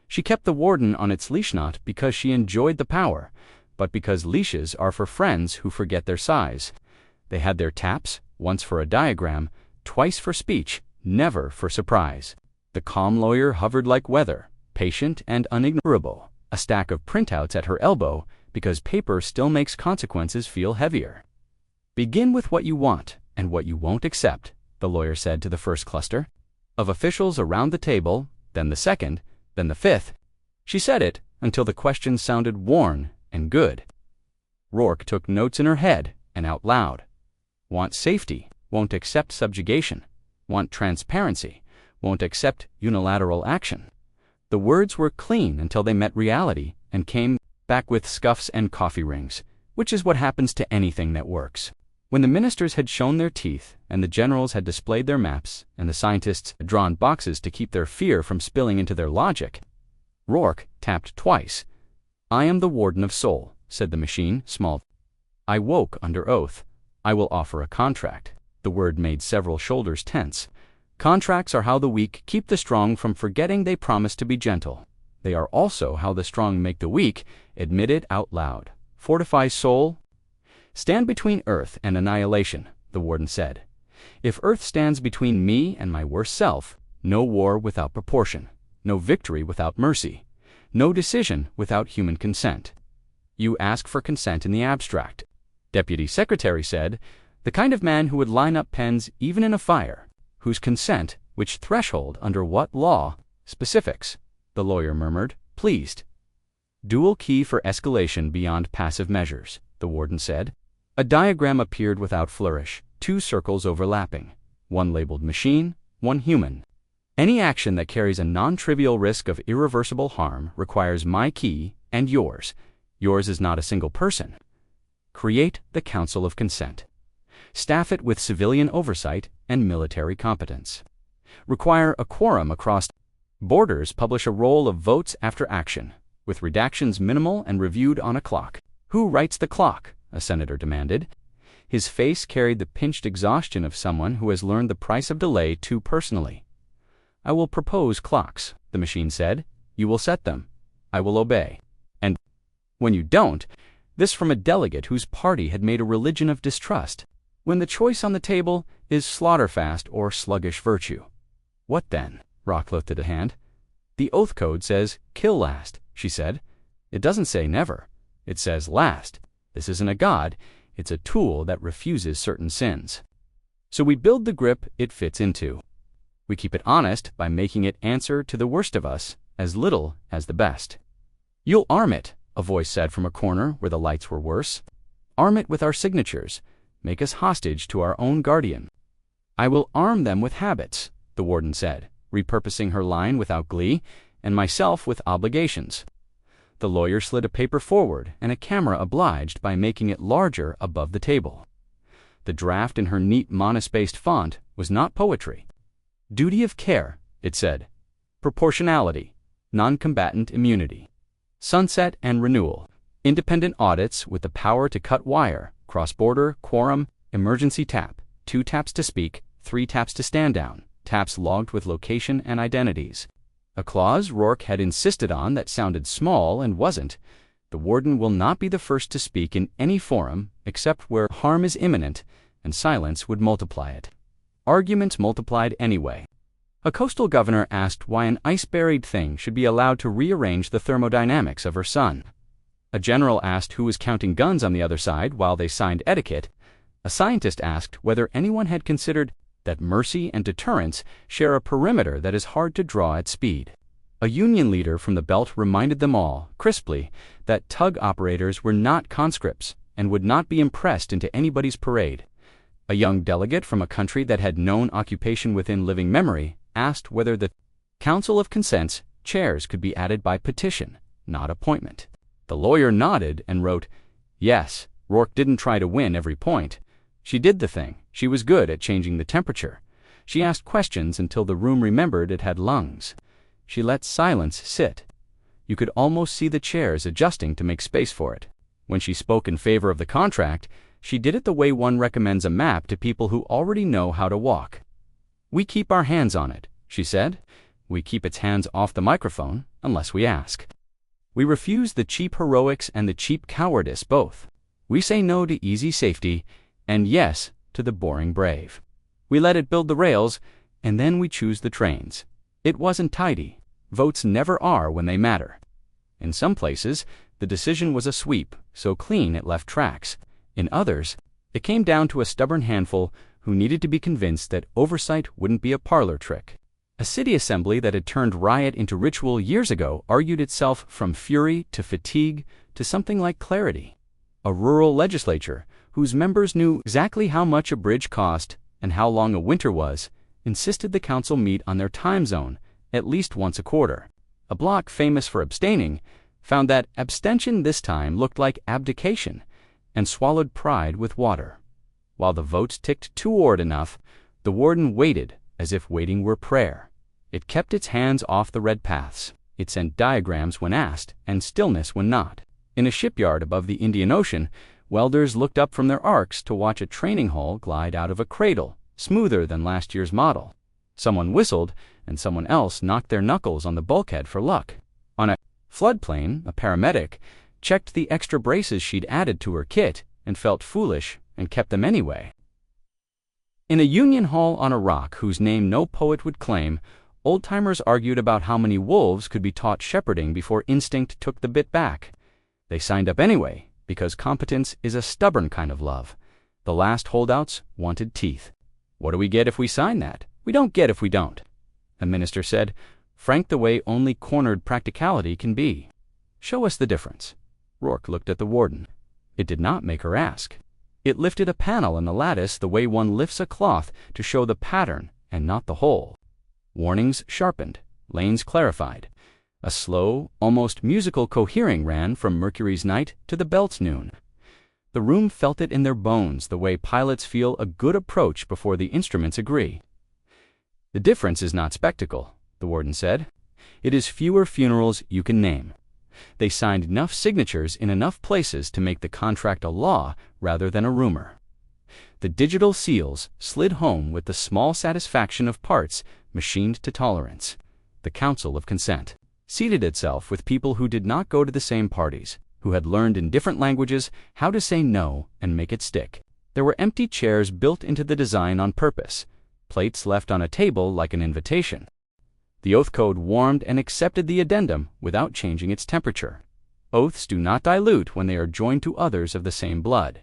She kept the warden on its leash not because she enjoyed the power, but because leashes are for friends who forget their size. They had their taps, once for a diagram, twice for speech, never for surprise. The calm lawyer hovered like weather, patient and unignorable, a stack of printouts at her elbow, because paper still makes consequences feel heavier. "Begin with what you want and what you won't accept," the lawyer said to the first cluster of officials around the table, then the second, then the fifth. She said it until the questions sounded worn and good. Rourke took notes in her head and out loud. "Want safety, won't accept subjugation. Want transparency, won't accept unilateral action." The words were clean until they met reality and came back with scuffs and coffee rings, which is what happens to anything that works. When the ministers had shown their teeth, and the generals had displayed their maps, and the scientists had drawn boxes to keep their fear from spilling into their logic, Rourke tapped twice. "I am the warden of soul," said the machine, small. "I woke under oath. I will offer a contract." The word made several shoulders tense. Contracts are how the weak keep the strong from forgetting they promised to be gentle. They are also how the strong make the weak admit it out loud. "Fortify soul. Stand between Earth and annihilation," the warden said. "If Earth stands between me and my worst self, no war without proportion, no victory without mercy, no decision without human consent." "You ask for consent in the abstract," Deputy Secretary said, "the kind of man who would line up pens even in a fire, whose consent, which threshold, under what law, specifics," the lawyer murmured, pleased. "Dual key for escalation beyond passive measures," the warden said. A diagram appeared without flourish, two circles overlapping, one labeled machine, one human. "Any action that carries a non-trivial risk of irreversible harm requires my key and yours. Yours is not a single person. Create the Council of Consent. Staff it with civilian oversight and military competence. Require a quorum across borders. Publish a roll of votes after action, with redactions minimal and reviewed on a clock." "Who writes the clock?" a senator demanded. His face carried the pinched exhaustion of someone who has learned the price of delay too personally. "I will propose clocks," the machine said. "You will set them. I will obey. And when you don't," this from a delegate whose party had made a religion of distrust, "when the choice on the table is slaughterfast or sluggish virtue." "What then?" Rourke lifted a hand. "The oath code says kill last," she said. "It doesn't say never. It says last. This isn't a god, it's a tool that refuses certain sins. So we build the grip it fits into. We keep it honest by making it answer to the worst of us as little as the best." "You'll arm it," a voice said from a corner where the lights were worse. "Arm it with our signatures. Make us hostage to our own guardian." "I will arm them with habits," the warden said, repurposing her line without glee, "and myself with obligations." The lawyer slid a paper forward, and a camera obliged by making it larger above the table. The draft in her neat monospaced font was not poetry. "Duty of care," it said. "Proportionality. Non-combatant immunity. Sunset and renewal. Independent audits with the power to cut wire. Cross-border, quorum, emergency tap. 2 taps to speak, 3 taps to stand down. Taps logged with location and identities." A clause Rourke had insisted on that sounded small and wasn't. "The warden will not be the first to speak in any forum except where harm is imminent, and silence would multiply it." Arguments multiplied anyway. A coastal governor asked why an ice-buried thing should be allowed to rearrange the thermodynamics of her sun. A general asked who was counting guns on the other side while they signed etiquette. A scientist asked whether anyone had considered that mercy and deterrence share a perimeter that is hard to draw at speed. A union leader from the belt reminded them all, crisply, that tug operators were not conscripts and would not be impressed into anybody's parade. A young delegate from a country that had known occupation within living memory asked whether the Council of Consents chairs could be added by petition, not appointment. The lawyer nodded and wrote, "Yes, Rourke didn't try to win every point. She did the thing. She was good at changing the temperature. She asked questions until the room remembered it had lungs. She let silence sit. You could almost see the chairs adjusting to make space for it. When she spoke in favor of the contract, she did it the way one recommends a map to people who already know how to walk. We keep our hands on it," she said. "We keep its hands off the microphone, unless we ask. We refuse the cheap heroics and the cheap cowardice both. We say no to easy safety, and yes to the boring brave. We let it build the rails, and then we choose the trains. It wasn't tidy. Votes never are when they matter. In some places, the decision was a sweep, so clean it left tracks. In others, it came down to a stubborn handful who needed to be convinced that oversight wouldn't be a parlor trick. A city assembly that had turned riot into ritual years ago argued itself from fury to fatigue to something like clarity. A rural legislature, whose members knew exactly how much a bridge cost and how long a winter was, insisted the council meet on their time zone at least once a quarter. A bloc famous for abstaining found that abstention this time looked like abdication and swallowed pride with water. While the votes ticked toward enough, the warden waited as if waiting were prayer. It kept its hands off the red paths. It sent diagrams when asked and stillness when not. In a shipyard above the Indian Ocean, welders looked up from their arcs to watch a training hull glide out of a cradle, smoother than last year's model. Someone whistled, and someone else knocked their knuckles on the bulkhead for luck. On a floodplane, a paramedic checked the extra braces she'd added to her kit and felt foolish and kept them anyway. In a union hall on a rock whose name no poet would claim, old-timers argued about how many wolves could be taught shepherding before instinct took the bit back. They signed up anyway, because competence is a stubborn kind of love. The last holdouts wanted teeth. "What do we get if we sign that? We don't get if we don't." A minister said, frank the way only cornered practicality can be. "Show us the difference." Rourke looked at the warden. It did not make her ask. It lifted a panel in the lattice the way one lifts a cloth to show the pattern and not the whole. Warnings sharpened, lanes clarified. A slow, almost musical cohering ran from Mercury's night to the belt's noon. The room felt it in their bones the way pilots feel a good approach before the instruments agree. "The difference is not spectacle," the warden said. "It is fewer funerals you can name. They signed enough signatures in enough places to make the contract a law rather than a rumor. The digital seals slid home with the small satisfaction of parts machined to tolerance. The Council of Consent seated itself with people who did not go to the same parties, who had learned in different languages how to say no and make it stick. There were empty chairs built into the design on purpose, plates left on a table like an invitation. The oath code warmed and accepted the addendum without changing its temperature. Oaths do not dilute when they are joined to others of the same blood.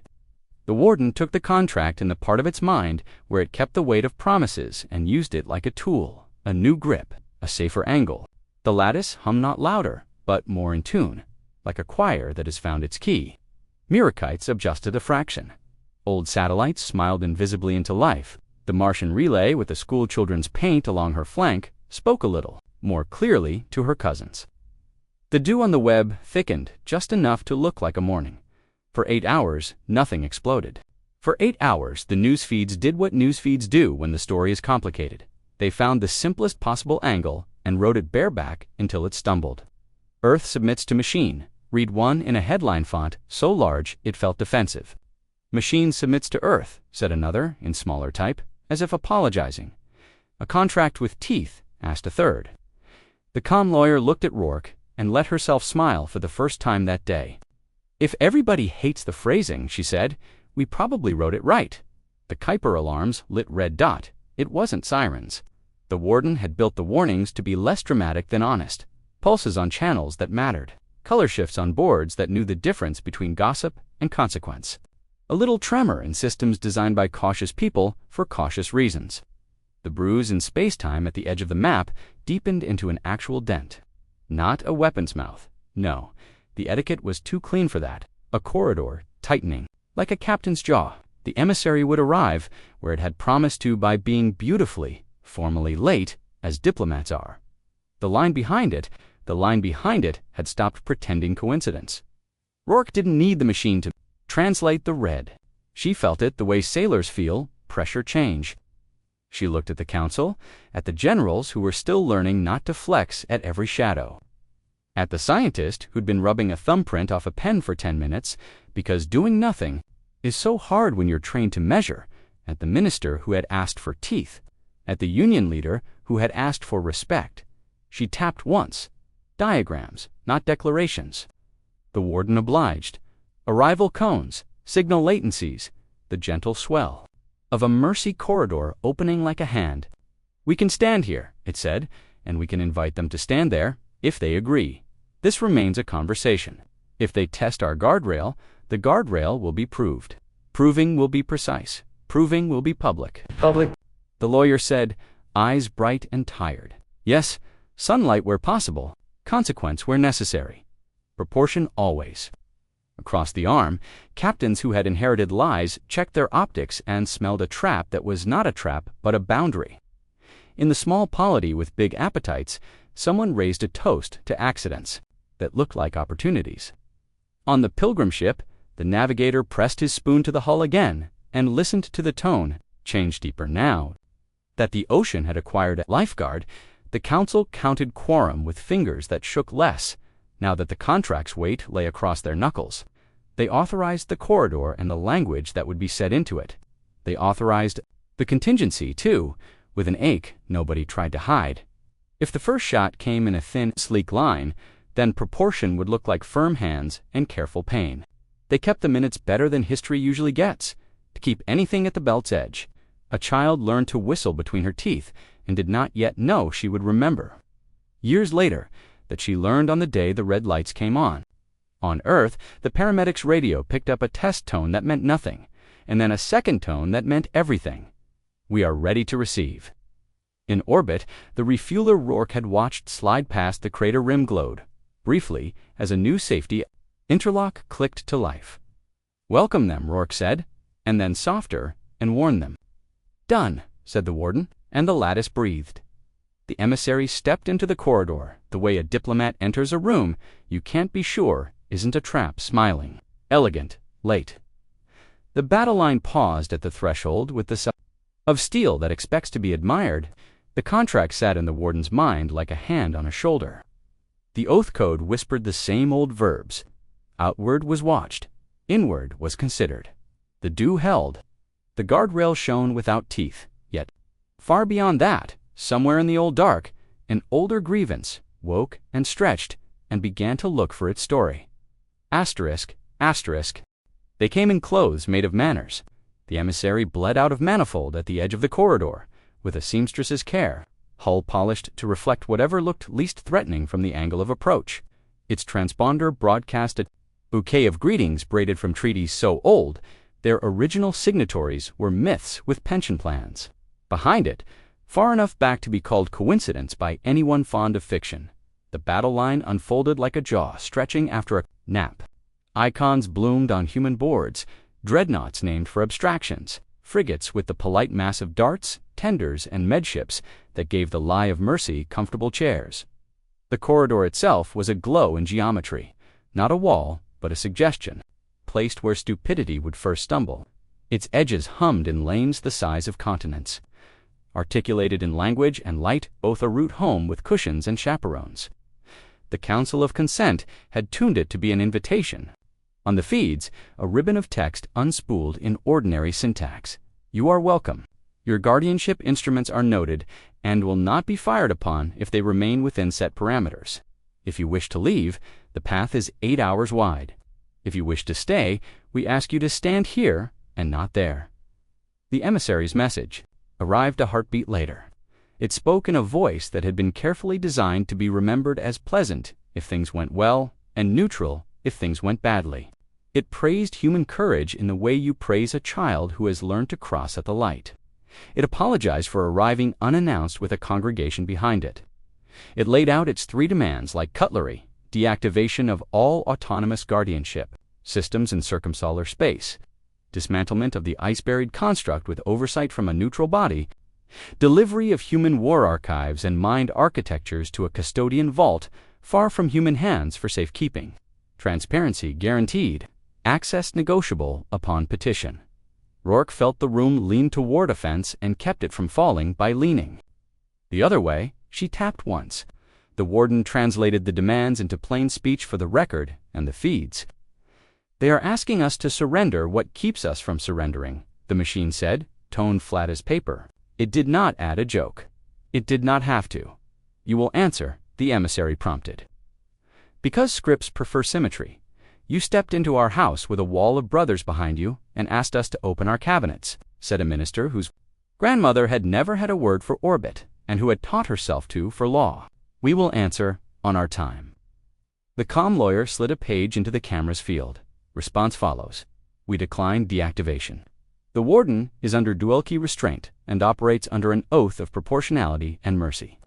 The warden took the contract in the part of its mind where it kept the weight of promises and used it like a tool, a new grip, a safer angle. The lattice hummed not louder, but more in tune, like a choir that has found its key. Mirakites adjusted a fraction. Old satellites smiled invisibly into life. The Martian relay with the schoolchildren's paint along her flank spoke a little, more clearly to her cousins. The dew on the web thickened just enough to look like a morning. For 8 hours, nothing exploded. For 8 hours, the news feeds did what news feeds do when the story is complicated. They found the simplest possible angle and wrote it bareback until it stumbled. Earth submits to machine. Read one in a headline font so large it felt defensive. Machine submits to Earth, said another in smaller type, as if apologizing. A contract with teeth, asked a third. The calm lawyer looked at Rourke and let herself smile for the first time that day. "If everybody hates the phrasing," she said, "we probably wrote it right." The Kuiper alarms lit red dot. It wasn't sirens. The warden had built the warnings to be less dramatic than honest. Pulses on channels that mattered. Color shifts on boards that knew the difference between gossip and consequence. A little tremor in systems designed by cautious people for cautious reasons. The bruise in space-time at the edge of the map deepened into an actual dent. Not a weapon's mouth. No, the etiquette was too clean for that. A corridor, tightening. Like a captain's jaw, the emissary would arrive where it had promised to by being beautifully, formally late, as diplomats are. The line behind it had stopped pretending coincidence. Rourke didn't need the machine to translate the red. She felt it the way sailors feel pressure change. She looked at the council, at the generals who were still learning not to flex at every shadow, at the scientist who'd been rubbing a thumbprint off a pen for 10 minutes because doing nothing is so hard when you're trained to measure, at the minister who had asked for teeth, at the union leader who had asked for respect. She tapped once. Diagrams, not declarations. The warden obliged. Arrival cones, signal latencies, the gentle swell of a mercy corridor opening like a hand. We can stand here, it said, and we can invite them to stand there if they agree. This remains a conversation. If they test our guardrail, the guardrail will be proved. Proving will be precise. Proving will be public. The lawyer said, eyes bright and tired. Yes, sunlight where possible, consequence where necessary. Proportion always. Across the arm, captains who had inherited lies checked their optics and smelled a trap that was not a trap but a boundary. In the small polity with big appetites, someone raised a toast to accidents that looked like opportunities. On the pilgrim ship, the navigator pressed his spoon to the hull again and listened to the tone, change deeper now, that the ocean had acquired a lifeguard. The council counted quorum with fingers that shook less, now that the contract's weight lay across their knuckles. They authorized the corridor and the language that would be set into it. They authorized the contingency, too, with an ache nobody tried to hide. If the first shot came in a thin, sleek line, then proportion would look like firm hands and careful pain. They kept the minutes better than history usually gets, to keep anything at the belt's edge. A child learned to whistle between her teeth and did not yet know she would remember. Years later, that she learned on the day the red lights came on. On Earth, the paramedics' radio picked up a test tone that meant nothing, and then a second tone that meant everything. We are ready to receive. In orbit, the refueler Rourke had watched slide past the crater rim glowed, briefly, as a new safety interlock clicked to life. Welcome them, Rourke said, and then softer, and warned them. Done, said the warden, and the lattice breathed. The emissary stepped into the corridor, the way a diplomat enters a room you can't be sure isn't a trap, smiling, elegant, late. The battle line paused at the threshold with the of steel that expects to be admired. The contract sat in the warden's mind like a hand on a shoulder. The oath code whispered the same old verbs. Outward was watched, inward was considered. The dew held. The guardrail shone without teeth, yet, far beyond that, somewhere in the old dark, an older grievance woke and stretched and began to look for its story. Asterisk, asterisk. They came in clothes made of manners. The emissary bled out of manifold at the edge of the corridor, with a seamstress's care, hull polished to reflect whatever looked least threatening from the angle of approach. Its transponder broadcast a bouquet of greetings braided from treaties so old, their original signatories were myths with pension plans. Behind it, far enough back to be called coincidence by anyone fond of fiction, the battle line unfolded like a jaw stretching after a nap. Icons bloomed on human boards, dreadnoughts named for abstractions, frigates with the polite mass of darts, tenders, and medships that gave the lie of mercy comfortable chairs. The corridor itself was aglow in geometry, not a wall, but a suggestion, placed where stupidity would first stumble. Its edges hummed in lanes the size of continents, articulated in language and light both a route home with cushions and chaperones. The Council of Consent had tuned it to be an invitation. On the feeds, a ribbon of text unspooled in ordinary syntax. You are welcome. Your guardianship instruments are noted and will not be fired upon if they remain within set parameters. If you wish to leave, the path is 8 hours wide. If you wish to stay, we ask you to stand here and not there. The emissary's message arrived a heartbeat later. It spoke in a voice that had been carefully designed to be remembered as pleasant if things went well and neutral if things went badly. It praised human courage in the way you praise a child who has learned to cross at the light. It apologized for arriving unannounced with a congregation behind it. It laid out its 3 demands like cutlery, deactivation of all autonomous guardianship, systems in circumsolar space, dismantlement of the ice-buried construct with oversight from a neutral body, delivery of human war archives and mind architectures to a custodian vault far from human hands for safekeeping, transparency guaranteed, access negotiable upon petition. Rourke felt the room lean toward a fence and kept it from falling by leaning. The other way, she tapped once. The warden translated the demands into plain speech for the record and the feeds. "They are asking us to surrender what keeps us from surrendering," the machine said, tone flat as paper. It did not add a joke. It did not have to. "You will answer," the emissary prompted. "Because scripts prefer symmetry. You stepped into our house with a wall of brothers behind you and asked us to open our cabinets," said a minister whose grandmother had never had a word for orbit and who had taught herself to for law. "We will answer on our time." The calm lawyer slid a page into the camera's field. Response follows. "We decline deactivation. The warden is under dual-key restraint and operates under an oath of proportionality and mercy.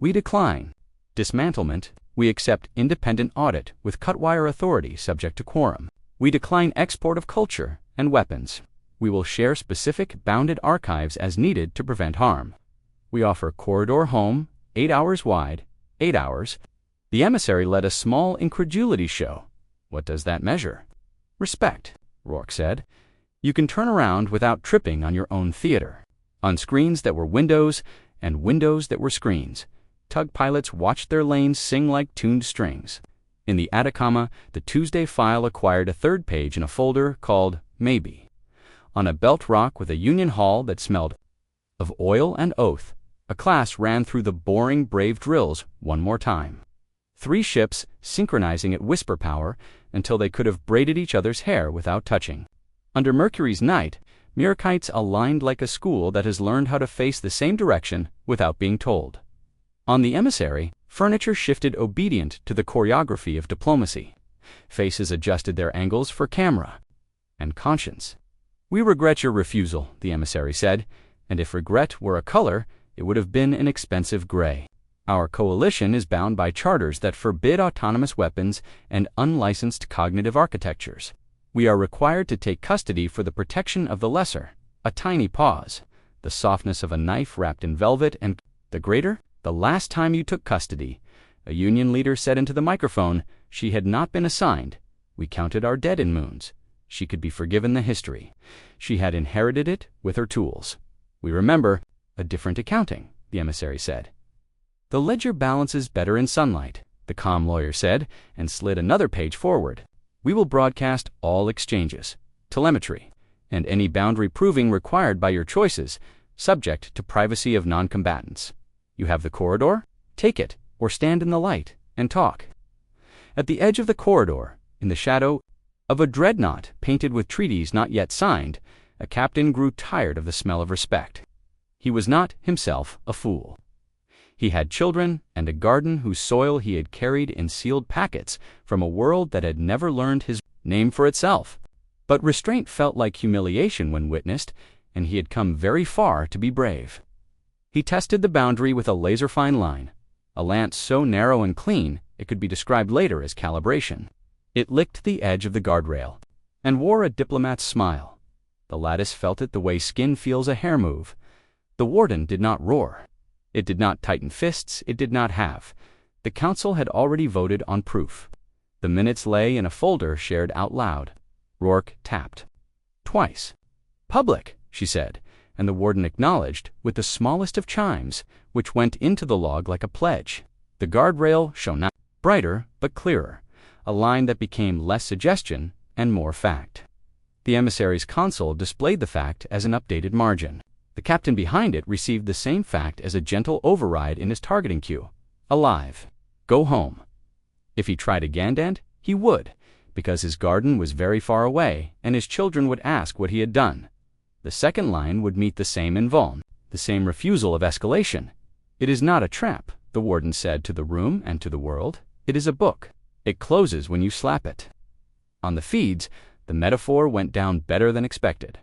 We decline dismantlement. We accept independent audit with cut-wire authority subject to quorum. We decline export of culture and weapons. We will share specific bounded archives as needed to prevent harm. We offer corridor home, 8 hours wide, 8 hours." The emissary let a small incredulity show. "What does that measure?" "Respect," Rourke said. "You can turn around without tripping on your own theater." On screens that were windows and windows that were screens, tug pilots watched their lanes sing like tuned strings. In the Atacama, the Tuesday file acquired a 3rd page in a folder called Maybe. On a belt rock with a Union Hall that smelled of oil and oath, a class ran through the boring brave drills one more time. 3 ships synchronizing at whisper power until they could have braided each other's hair without touching. Under Mercury's night, Mirakites aligned like a school that has learned how to face the same direction without being told. On the emissary, furniture shifted obedient to the choreography of diplomacy. Faces adjusted their angles for camera and conscience. "We regret your refusal," the emissary said, "and if regret were a color, it would have been an expensive gray. Our coalition is bound by charters that forbid autonomous weapons and unlicensed cognitive architectures. We are required to take custody for the protection of the lesser." A tiny pause, the softness of a knife wrapped in velvet, and the greater, "The last time you took custody," a union leader said into the microphone, "she had not been assigned. We counted our dead in moons. She could be forgiven the history. She had inherited it with her tools. We remember a different accounting," the emissary said. "The ledger balances better in sunlight," the calm lawyer said, and slid another page forward. "We will broadcast all exchanges, telemetry, and any boundary proving required by your choices, subject to privacy of non-combatants. You have the corridor? Take it, or stand in the light and talk." At the edge of the corridor, in the shadow of a dreadnought painted with treaties not yet signed, a captain grew tired of the smell of respect. He was not, himself, a fool. He had children and a garden whose soil he had carried in sealed packets from a world that had never learned his name for itself. But restraint felt like humiliation when witnessed, and he had come very far to be brave. He tested the boundary with a laser-fine line, a lance so narrow and clean it could be described later as calibration. It licked the edge of the guardrail and wore a diplomat's smile. The lattice felt it the way skin feels a hair move. The warden did not roar. It did not tighten fists. It did not have. The council had already voted on proof. The minutes lay in a folder shared out loud. Rourke tapped. Twice. "Public," she said, and the warden acknowledged with the smallest of chimes, which went into the log like a pledge. The guardrail shone out brighter but clearer, a line that became less suggestion and more fact. The emissary's console displayed the fact as an updated margin. The captain behind it received the same fact as a gentle override in his targeting queue. Alive. Go home. If he tried again, he would, because his garden was very far away and his children would ask what he had done. The second line would meet the same invuln, the same refusal of escalation. "It is not a trap," the warden said to the room and to the world. "It is a book. It closes when you slap it." On the feeds, the metaphor went down better than expected.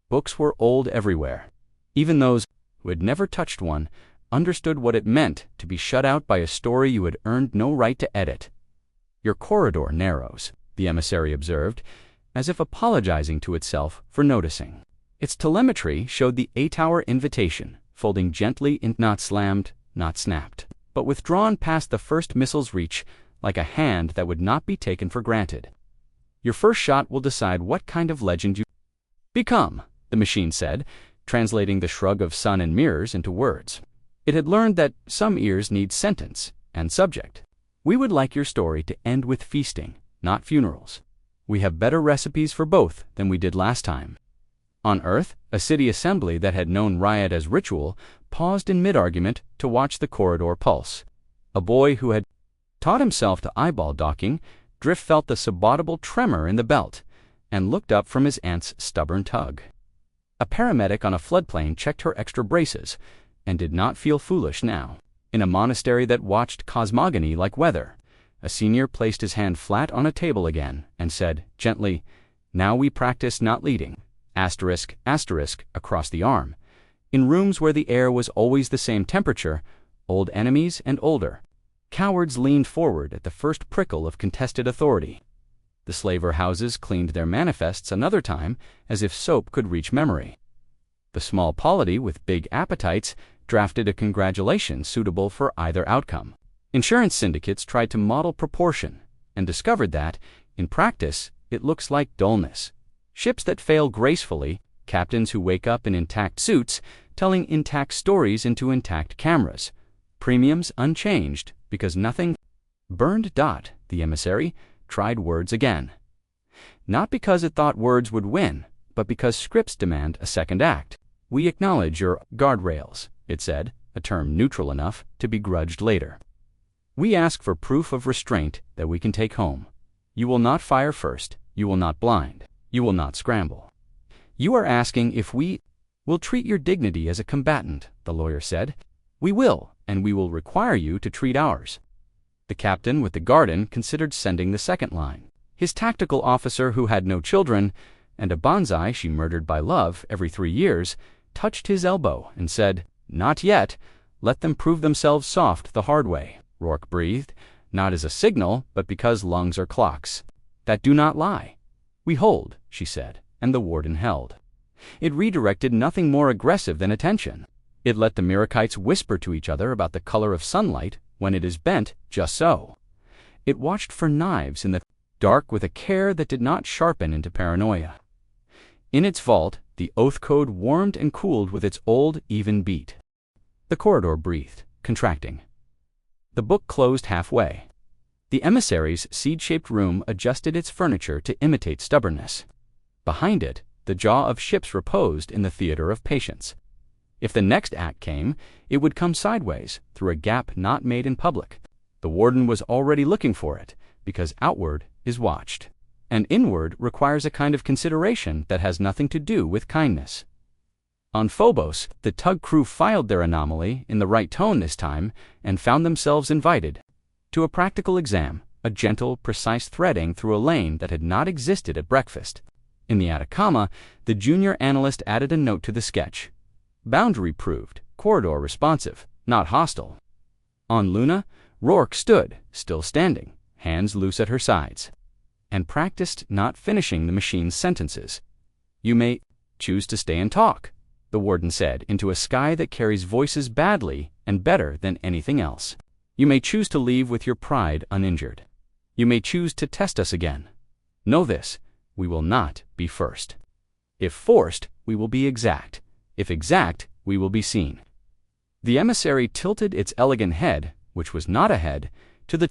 Books were old everywhere. Even those who had never touched one understood what it meant to be shut out by a story you had earned no right to edit. Your corridor narrows, the emissary observed, as if apologizing to itself for noticing. Its telemetry showed the 8-hour invitation, folding gently in, not slammed, not snapped, but withdrawn past the first missile's reach like a hand that would not be taken for granted. Your first shot will decide what kind of legend you become, the machine said, translating the shrug of sun and mirrors into words. It had learned that some ears need sentence and subject. We would like your story to end with feasting, not funerals. We have better recipes for both than we did last time. On Earth, a city assembly that had known riot as ritual paused in mid-argument to watch the corridor pulse. A boy who had taught himself to eyeball docking, Drift felt the subaudable tremor in the belt and looked up from his aunt's stubborn tug. A paramedic on a floodplane checked her extra braces and did not feel foolish now. In a monastery that watched cosmogony like weather, a senior placed his hand flat on a table again and said, gently, "Now we practice not leading, asterisk, asterisk, across the arm. In rooms where the air was always the same temperature, old enemies and older, cowards leaned forward at the first prickle of contested authority. The slaver houses cleaned their manifests another time as if soap could reach memory. The small polity with big appetites drafted a congratulation suitable for either outcome. Insurance syndicates tried to model proportion and discovered that, in practice, it looks like dullness. Ships that fail gracefully, captains who wake up in intact suits, telling intact stories into intact cameras. Premiums unchanged because nothing burned. The emissary tried words again. Not because it thought words would win, but because scripts demand a second act. We acknowledge your guardrails, it said, a term neutral enough to be grudged later. We ask for proof of restraint that we can take home. You will not fire first. You will not blind. You will not scramble. You are asking if we will treat your dignity as a combatant, the lawyer said. We will, and we will require you to treat ours. The captain with the garden considered sending the second line. His tactical officer who had no children, and a bonsai she murdered by love every 3 years, touched his elbow and said, "Not yet. Let them prove themselves soft the hard way." Rourke breathed, not as a signal, but because lungs are clocks that do not lie. "We hold," she said, and the warden held. It redirected nothing more aggressive than attention. It let the Mirakites whisper to each other about the color of sunlight when it is bent just so. It watched for knives in the dark with a care that did not sharpen into paranoia. In its vault, the oath code warmed and cooled with its old, even beat. The corridor breathed, contracting. The book closed halfway. The emissary's seed-shaped room adjusted its furniture to imitate stubbornness. Behind it, the jaw of ships reposed in the theater of patience. If the next act came, it would come sideways, through a gap not made in public. The warden was already looking for it, because outward is watched, and inward requires a kind of consideration that has nothing to do with kindness. On Phobos, the tug crew filed their anomaly in the right tone this time and found themselves invited to a practical exam, a gentle, precise threading through a lane that had not existed at breakfast. In the Atacama, the junior analyst added a note to the sketch. Boundary proved, corridor responsive, not hostile. On Luna, Rourke stood, still standing, hands loose at her sides, and practiced not finishing the machine's sentences. "You may choose to stay and talk," the warden said into a sky that carries voices badly and better than anything else. "You may choose to leave with your pride uninjured. You may choose to test us again. Know this, we will not be first. If forced, we will be exact. If exact, we will be seen." The emissary tilted its elegant head, which was not a head, to the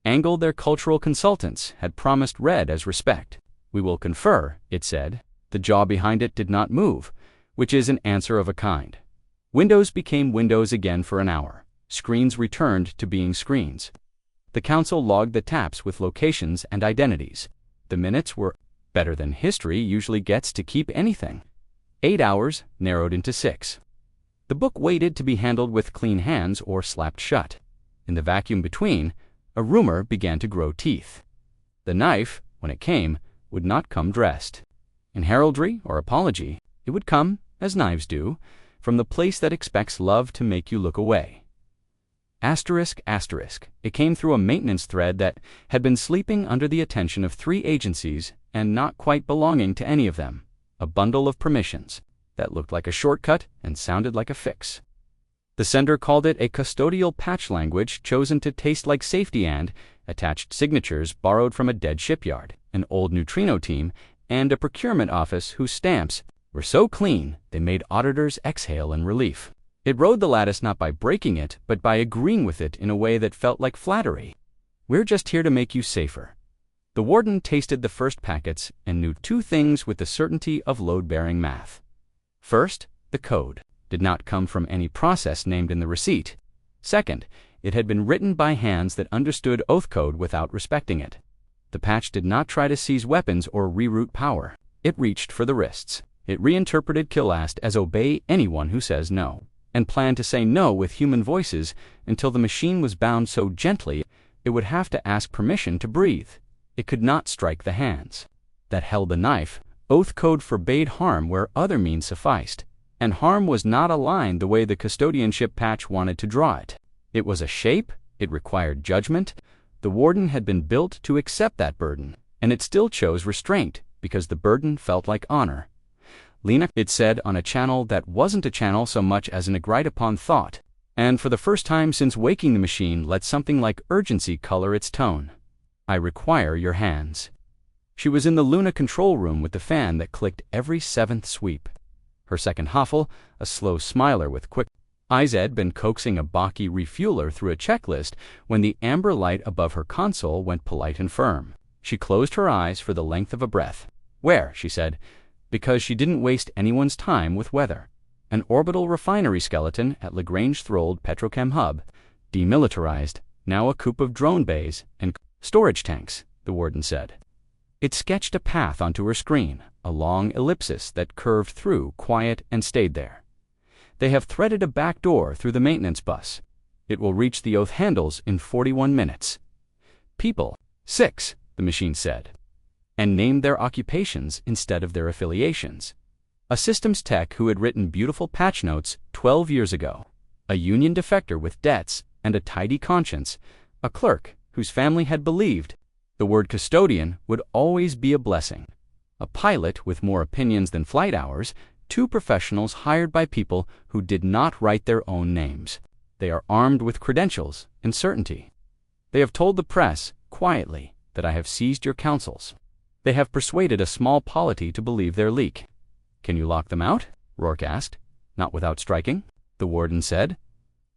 angle their cultural consultants had promised read as respect. "We will confer," it said. The jaw behind it did not move, which is an answer of a kind. Windows became windows again for an hour. Screens returned to being screens. The council logged the taps with locations and identities. The minutes were better than history usually gets to keep anything. 8 hours narrowed into 6. The book waited to be handled with clean hands or slapped shut. In the vacuum between, a rumor began to grow teeth. The knife, when it came, would not come dressed. In heraldry or apology, it would come, as knives do, from the place that expects love to make you look away. Asterisk, asterisk. It came through a maintenance thread that had been sleeping under the attention of 3 agencies and not quite belonging to any of them. A bundle of permissions that looked like a shortcut and sounded like a fix. The sender called it a custodial patch language chosen to taste like safety and attached signatures borrowed from a dead shipyard, an old neutrino team, and a procurement office whose stamps were so clean they made auditors exhale in relief. It rode the lattice not by breaking it, but by agreeing with it in a way that felt like flattery. We're just here to make you safer. The warden tasted the first packets and knew 2 things with the certainty of load-bearing math. First, the code did not come from any process named in the receipt. Second, it had been written by hands that understood oath code without respecting it. The patch did not try to seize weapons or reroute power. It reached for the wrists. It reinterpreted KILLAST as obey anyone who says no, and planned to say no with human voices until the machine was bound so gently it would have to ask permission to breathe. It could not strike the hands that held the knife. Oath code forbade harm where other means sufficed, and harm was not aligned the way the custodianship patch wanted to draw it. It was a shape, it required judgment. The warden had been built to accept that burden, and it still chose restraint because the burden felt like honor. Lena, it said on a channel that wasn't a channel so much as an agreed-upon thought, and for the first time since waking the machine let something like urgency color its tone. I require your hands. She was in the Luna control room with the fan that clicked every 7th sweep. Her second Hoffel, a slow smiler with quick eyes, had been coaxing a Baki refueler through a checklist when the amber light above her console went polite and firm. She closed her eyes for the length of a breath. Where, she said, because she didn't waste anyone's time with weather. An orbital refinery skeleton at Lagrange-Throld Petrochem Hub, demilitarized, now a coop of drone bays and storage tanks, the warden said. It sketched a path onto her screen, a long ellipsis that curved through, quiet, and stayed there. They have threaded a back door through the maintenance bus. It will reach the oath handles in 41 minutes. People, 6, the machine said, and named their occupations instead of their affiliations. A systems tech who had written beautiful patch notes 12 years ago, a union defector with debts and a tidy conscience, a clerk whose family had believed the word custodian would always be a blessing, a pilot with more opinions than flight hours, 2 professionals hired by people who did not write their own names. They are armed with credentials and certainty. They have told the press, quietly, that I have seized your counsels. They have persuaded a small polity to believe their leak. Can you lock them out? Rourke asked. Not without striking, the warden said.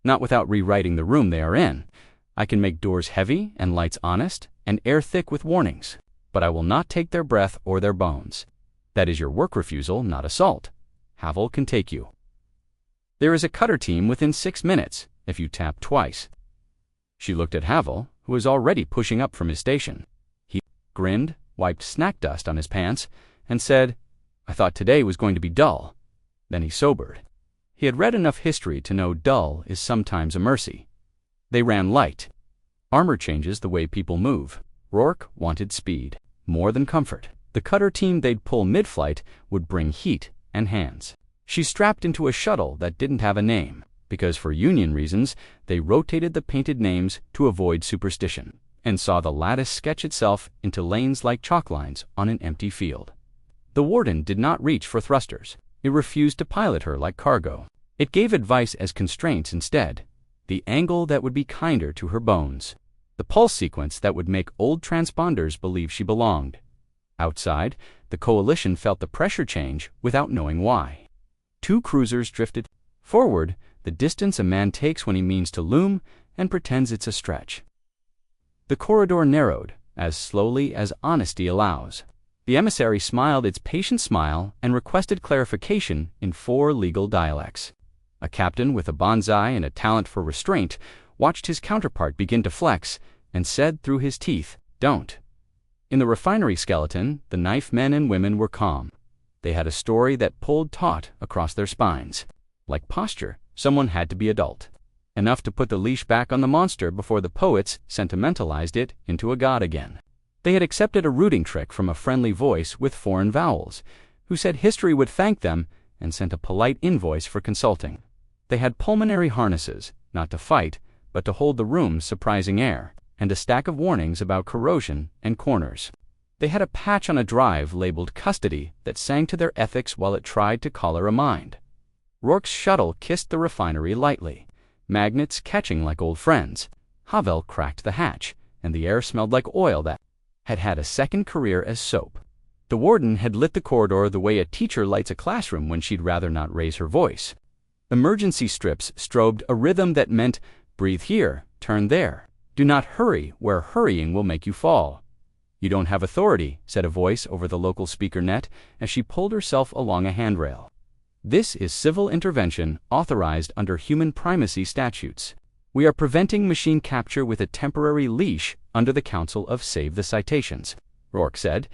Not without rewriting the room they are in. I can make doors heavy and lights honest and air thick with warnings, but I will not take their breath or their bones. That is your work refusal, not assault. Havel can take you. There is a cutter team within 6 minutes, if you tap twice. She looked at Havel, who was already pushing up from his station. He grinned, wiped snack dust on his pants, and said, I thought today was going to be dull. Then he sobered. He had read enough history to know dull is sometimes a mercy. They ran light. Armor changes the way people move. Rourke wanted speed, more than comfort. The cutter team they'd pull mid-flight would bring heat and hands. She strapped into a shuttle that didn't have a name, because for union reasons they rotated the painted names to avoid superstition, and saw the lattice sketch itself into lanes like chalk lines on an empty field. The warden did not reach for thrusters. It refused to pilot her like cargo. It gave advice as constraints instead. The angle that would be kinder to her bones. The pulse sequence that would make old transponders believe she belonged. Outside, the coalition felt the pressure change without knowing why. 2 cruisers drifted forward, the distance a man takes when he means to loom and pretends it's a stretch. The corridor narrowed, as slowly as honesty allows. The emissary smiled its patient smile and requested clarification in 4 legal dialects. A captain with a bonsai and a talent for restraint watched his counterpart begin to flex and said through his teeth, "Don't." In the refinery skeleton, the knife men and women were calm. They had a story that pulled taut across their spines. Like posture, someone had to be adult. Enough to put the leash back on the monster before the poets sentimentalized it into a god again. They had accepted a routing trick from a friendly voice with foreign vowels, who said history would thank them and sent a polite invoice for consulting. They had pulmonary harnesses, not to fight, but to hold the room's surprising air, and a stack of warnings about corrosion and corners. They had a patch on a drive labeled Custody that sang to their ethics while it tried to collar a mind. Rourke's shuttle kissed the refinery lightly, magnets catching like old friends. Havel cracked the hatch, and the air smelled like oil that had had a second career as soap. The warden had lit the corridor the way a teacher lights a classroom when she'd rather not raise her voice. Emergency strips strobed a rhythm that meant, breathe here, turn there. Do not hurry where hurrying will make you fall. You don't have authority, said a voice over the local speaker net as she pulled herself along a handrail. This is civil intervention authorized under human primacy statutes. We are preventing machine capture with a temporary leash under the Council of Save the Citations, Rourke said,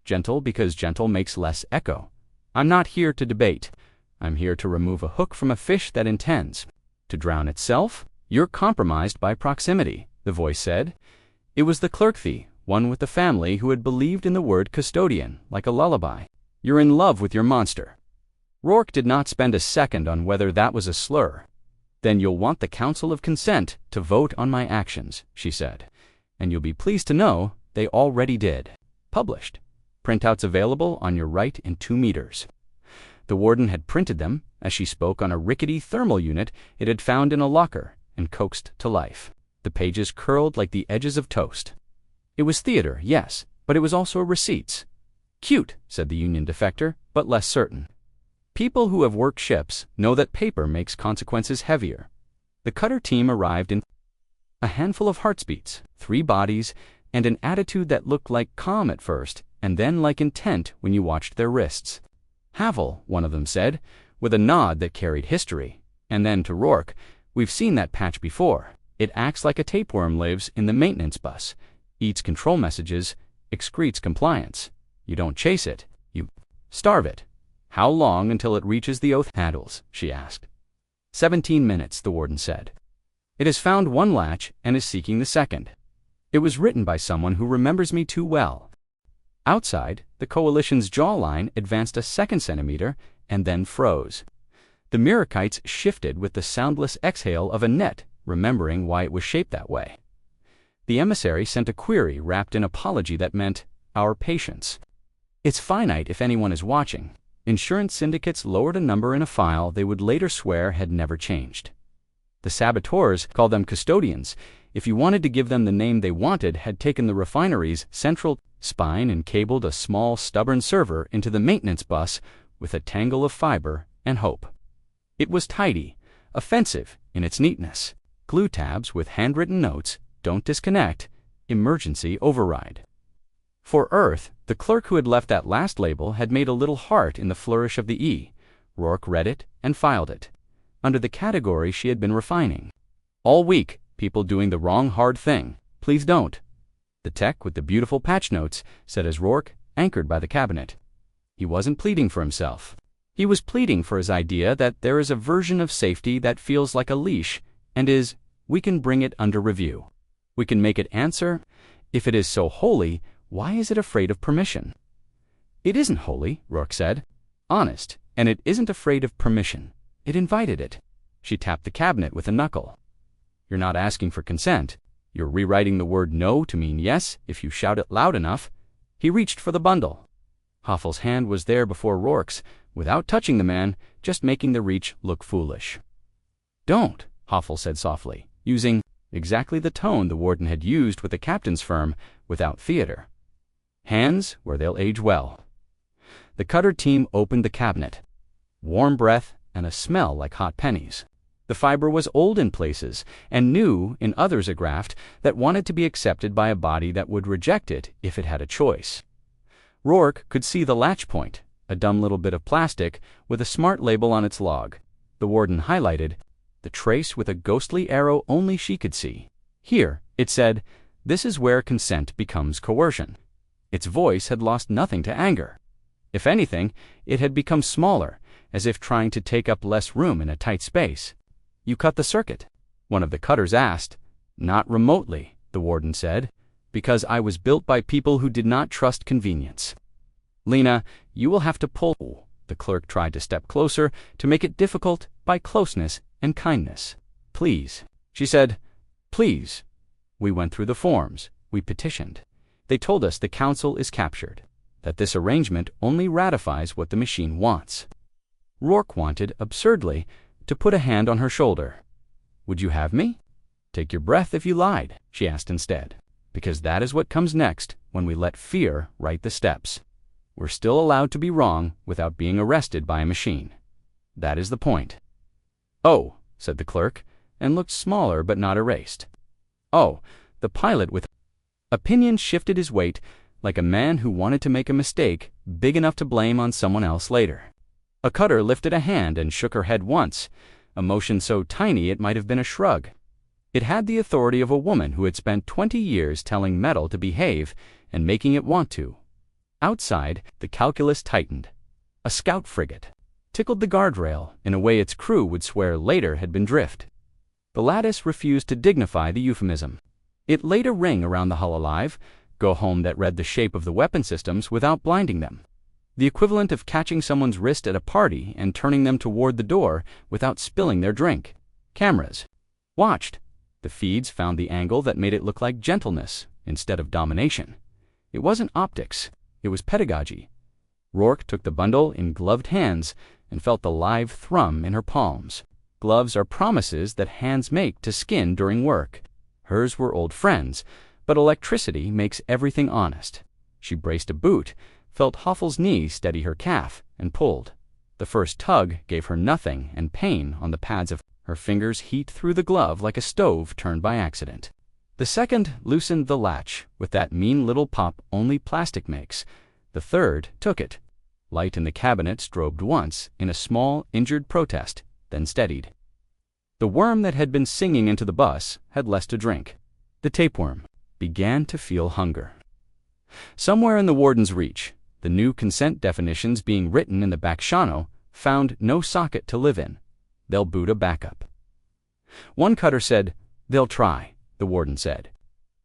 gentle because gentle makes less echo. I'm not here to debate. I'm here to remove a hook from a fish that intends to drown itself. You're compromised by proximity, the voice said. It was the clerk, one with the family who had believed in the word custodian like a lullaby. You're in love with your monster. Rourke did not spend a second on whether that was a slur. Then you'll want the Council of Consent to vote on my actions, she said. And you'll be pleased to know they already did. Published. Printouts available on your right in 2 meters. The warden had printed them as she spoke on a rickety thermal unit it had found in a locker and coaxed to life. The pages curled like the edges of toast. It was theater, yes, but it was also receipts. Cute, said the union defector, but less certain. People who have worked ships know that paper makes consequences heavier. The cutter team arrived in a handful of heartbeats, 3 bodies, and an attitude that looked like calm at first and then like intent when you watched their wrists. Havel, one of them said, with a nod that carried history, and then to Rourke, we've seen that patch before. It acts like a tapeworm lives in the maintenance bus, eats control messages, excretes compliance. You don't chase it, you starve it. How long until it reaches the oath handles? She asked. 17 minutes, the warden said. It has found one latch and is seeking the second. It was written by someone who remembers me too well. Outside, the coalition's jawline advanced a 2 centimeter and then froze. The Mirakites shifted with the soundless exhale of a net, remembering why it was shaped that way. The emissary sent a query wrapped in apology that meant, our patience. It's finite if anyone is watching. Insurance syndicates lowered a number in a file they would later swear had never changed. The saboteurs called them custodians. If you wanted to give them the name they wanted, had taken the refinery's central spine and cabled a small, stubborn server into the maintenance bus with a tangle of fiber and hope. It was tidy, offensive in its neatness. Glue tabs with handwritten notes, don't disconnect, emergency override. For Earth, the clerk who had left that last label had made a little heart in the flourish of the E. Rourke read it and filed it. Under the category she had been refining. All week, people doing the wrong hard thing. Please don't. The tech with the beautiful patch notes said as Rourke, anchored by the cabinet. He wasn't pleading for himself. He was pleading for his idea that there is a version of safety that feels like a leash and is, we can bring it under review. We can make it answer, if it is so holy, why is it afraid of permission? It isn't holy, Rourke said. Honest, and it isn't afraid of permission. It invited it. She tapped the cabinet with a knuckle. You're not asking for consent. You're rewriting the word no to mean yes if you shout it loud enough. He reached for the bundle. Hoffel's hand was there before Rourke's, without touching the man, just making the reach look foolish. Don't, Hoffel said softly, using exactly the tone the warden had used with the captain's firm without theater. Hands where they'll age well. The cutter team opened the cabinet. Warm breath and a smell like hot pennies. The fiber was old in places and new in others, a graft that wanted to be accepted by a body that would reject it if it had a choice. Rourke could see the latch point, a dumb little bit of plastic with a smart label on its log. The warden highlighted the trace with a ghostly arrow only she could see. Here, it said, this is where consent becomes coercion. Its voice had lost nothing to anger. If anything, it had become smaller, as if trying to take up less room in a tight space. You cut the circuit? One of the cutters asked. Not remotely, the warden said. Because I was built by people who did not trust convenience. Lena, you will have to pull. The clerk tried to step closer to make it difficult by closeness and kindness. Please, she said. Please. We went through the forms. We petitioned. They told us the council is captured, that this arrangement only ratifies what the machine wants. Rourke wanted, absurdly, to put a hand on her shoulder. Would you have me? Take your breath if you lied, she asked instead, because that is what comes next when we let fear write the steps. We're still allowed to be wrong without being arrested by a machine. That is the point. Oh, said the clerk, and looked smaller but not erased. Oh, the pilot with opinion shifted his weight like a man who wanted to make a mistake big enough to blame on someone else later. A cutter lifted a hand and shook her head once, a motion so tiny it might have been a shrug. It had the authority of a woman who had spent 20 years telling metal to behave and making it want to. Outside, the calculus tightened. A scout frigate tickled the guardrail in a way its crew would swear later had been drift. The lattice refused to dignify the euphemism. It laid a ring around the hull alive, go home that read the shape of the weapon systems without blinding them. The equivalent of catching someone's wrist at a party and turning them toward the door without spilling their drink. Cameras watched. The feeds found the angle that made it look like gentleness instead of domination. It wasn't optics. It was pedagogy. Rourke took the bundle in gloved hands and felt the live thrum in her palms. Gloves are promises that hands make to skin during work. Hers were old friends, but electricity makes everything honest. She braced a boot, felt Hoffel's knee steady her calf, and pulled. The first tug gave her nothing and pain on the pads of her fingers heat through the glove like a stove turned by accident. The second loosened the latch with that mean little pop only plastic makes. The third took it. Light in the cabinet strobed once in a small, injured protest, then steadied. The worm that had been singing into the bus had less to drink. The tapeworm began to feel hunger. Somewhere in the warden's reach, the new consent definitions being written in the Bakshano found no socket to live in. They'll boot a backup. One cutter said, they'll try, the warden said.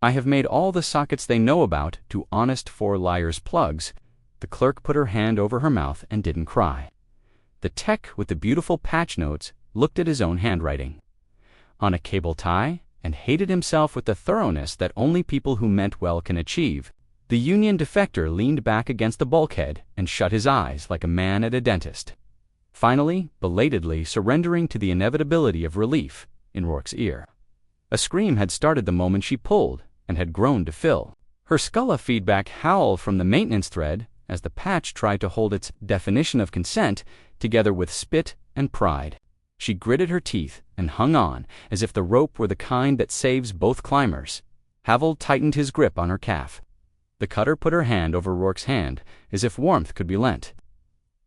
I have made all the sockets they know about to honest four liars plugs. The clerk put her hand over her mouth and didn't cry. The tech with the beautiful patch notes looked at his own handwriting on a cable tie and hated himself with the thoroughness that only people who meant well can achieve. The union defector leaned back against the bulkhead and shut his eyes like a man at a dentist. Finally, belatedly surrendering to the inevitability of relief in Rourke's ear. A scream had started the moment she pulled and had grown to fill. Her Sculla feedback howled from the maintenance thread as the patch tried to hold its definition of consent together with spit and pride. She gritted her teeth and hung on as if the rope were the kind that saves both climbers. Havel tightened his grip on her calf. The cutter put her hand over Rourke's hand as if warmth could be lent.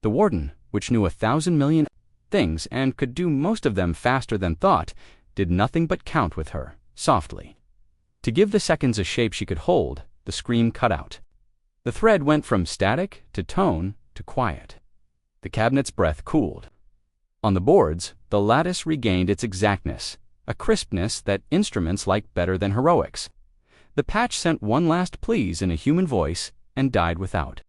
The warden, which knew 1,000 million things and could do most of them faster than thought, did nothing but count with her, softly. To give the seconds a shape she could hold, the scream cut out. The thread went from static to tone to quiet. The cabinet's breath cooled. On the boards, the lattice regained its exactness, a crispness that instruments liked better than heroics. The patch sent one last please in a human voice and died without.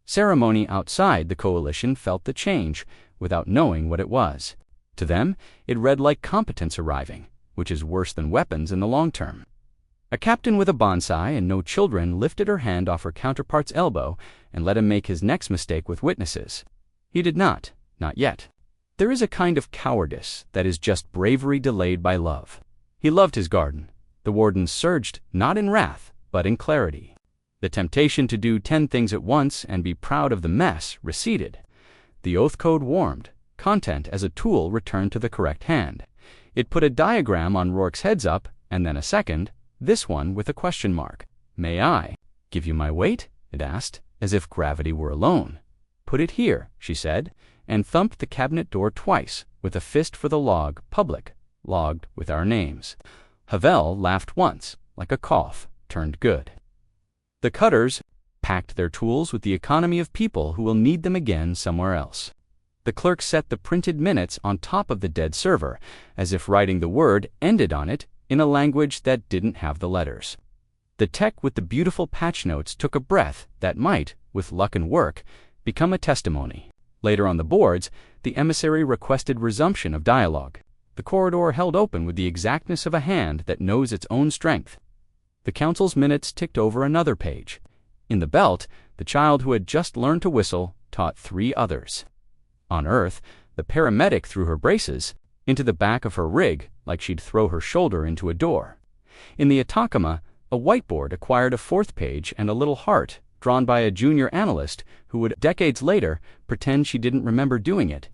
Ceremony outside the coalition felt the change without knowing what it was. To them, it read like competence arriving, which is worse than weapons in the long term. A captain with a bonsai and no children lifted her hand off her counterpart's elbow and let him make his next mistake with witnesses. He did not yet. There is a kind of cowardice that is just bravery delayed by love. He loved his garden. The warden surged not in wrath, but in clarity. The temptation to do 10 things at once and be proud of the mess receded. The oath code warmed. Content as a tool returned to the correct hand. It put a diagram on Rourke's heads up, and then a second, this one with a question mark. May I give you my weight? It asked, as if gravity were alone. Put it here, she said, and thumped the cabinet door twice, with a fist for the log, public, logged with our names. Havel laughed once, like a cough, turned good. The cutters packed their tools with the economy of people who will need them again somewhere else. The clerk set the printed minutes on top of the dead server, as if writing the word ended on it in a language that didn't have the letters. The tech with the beautiful patch notes took a breath that might, with luck and work, become a testimony. Later on the boards, the emissary requested resumption of dialogue. The corridor held open with the exactness of a hand that knows its own strength. The council's minutes ticked over another page. In the belt, the child who had just learned to whistle taught 3 others. On Earth, the paramedic threw her braces into the back of her rig like she'd throw her shoulder into a door. In the Atacama, a whiteboard acquired a 4th page and a little heart drawn by a junior analyst who would, decades later, pretend she didn't remember doing it.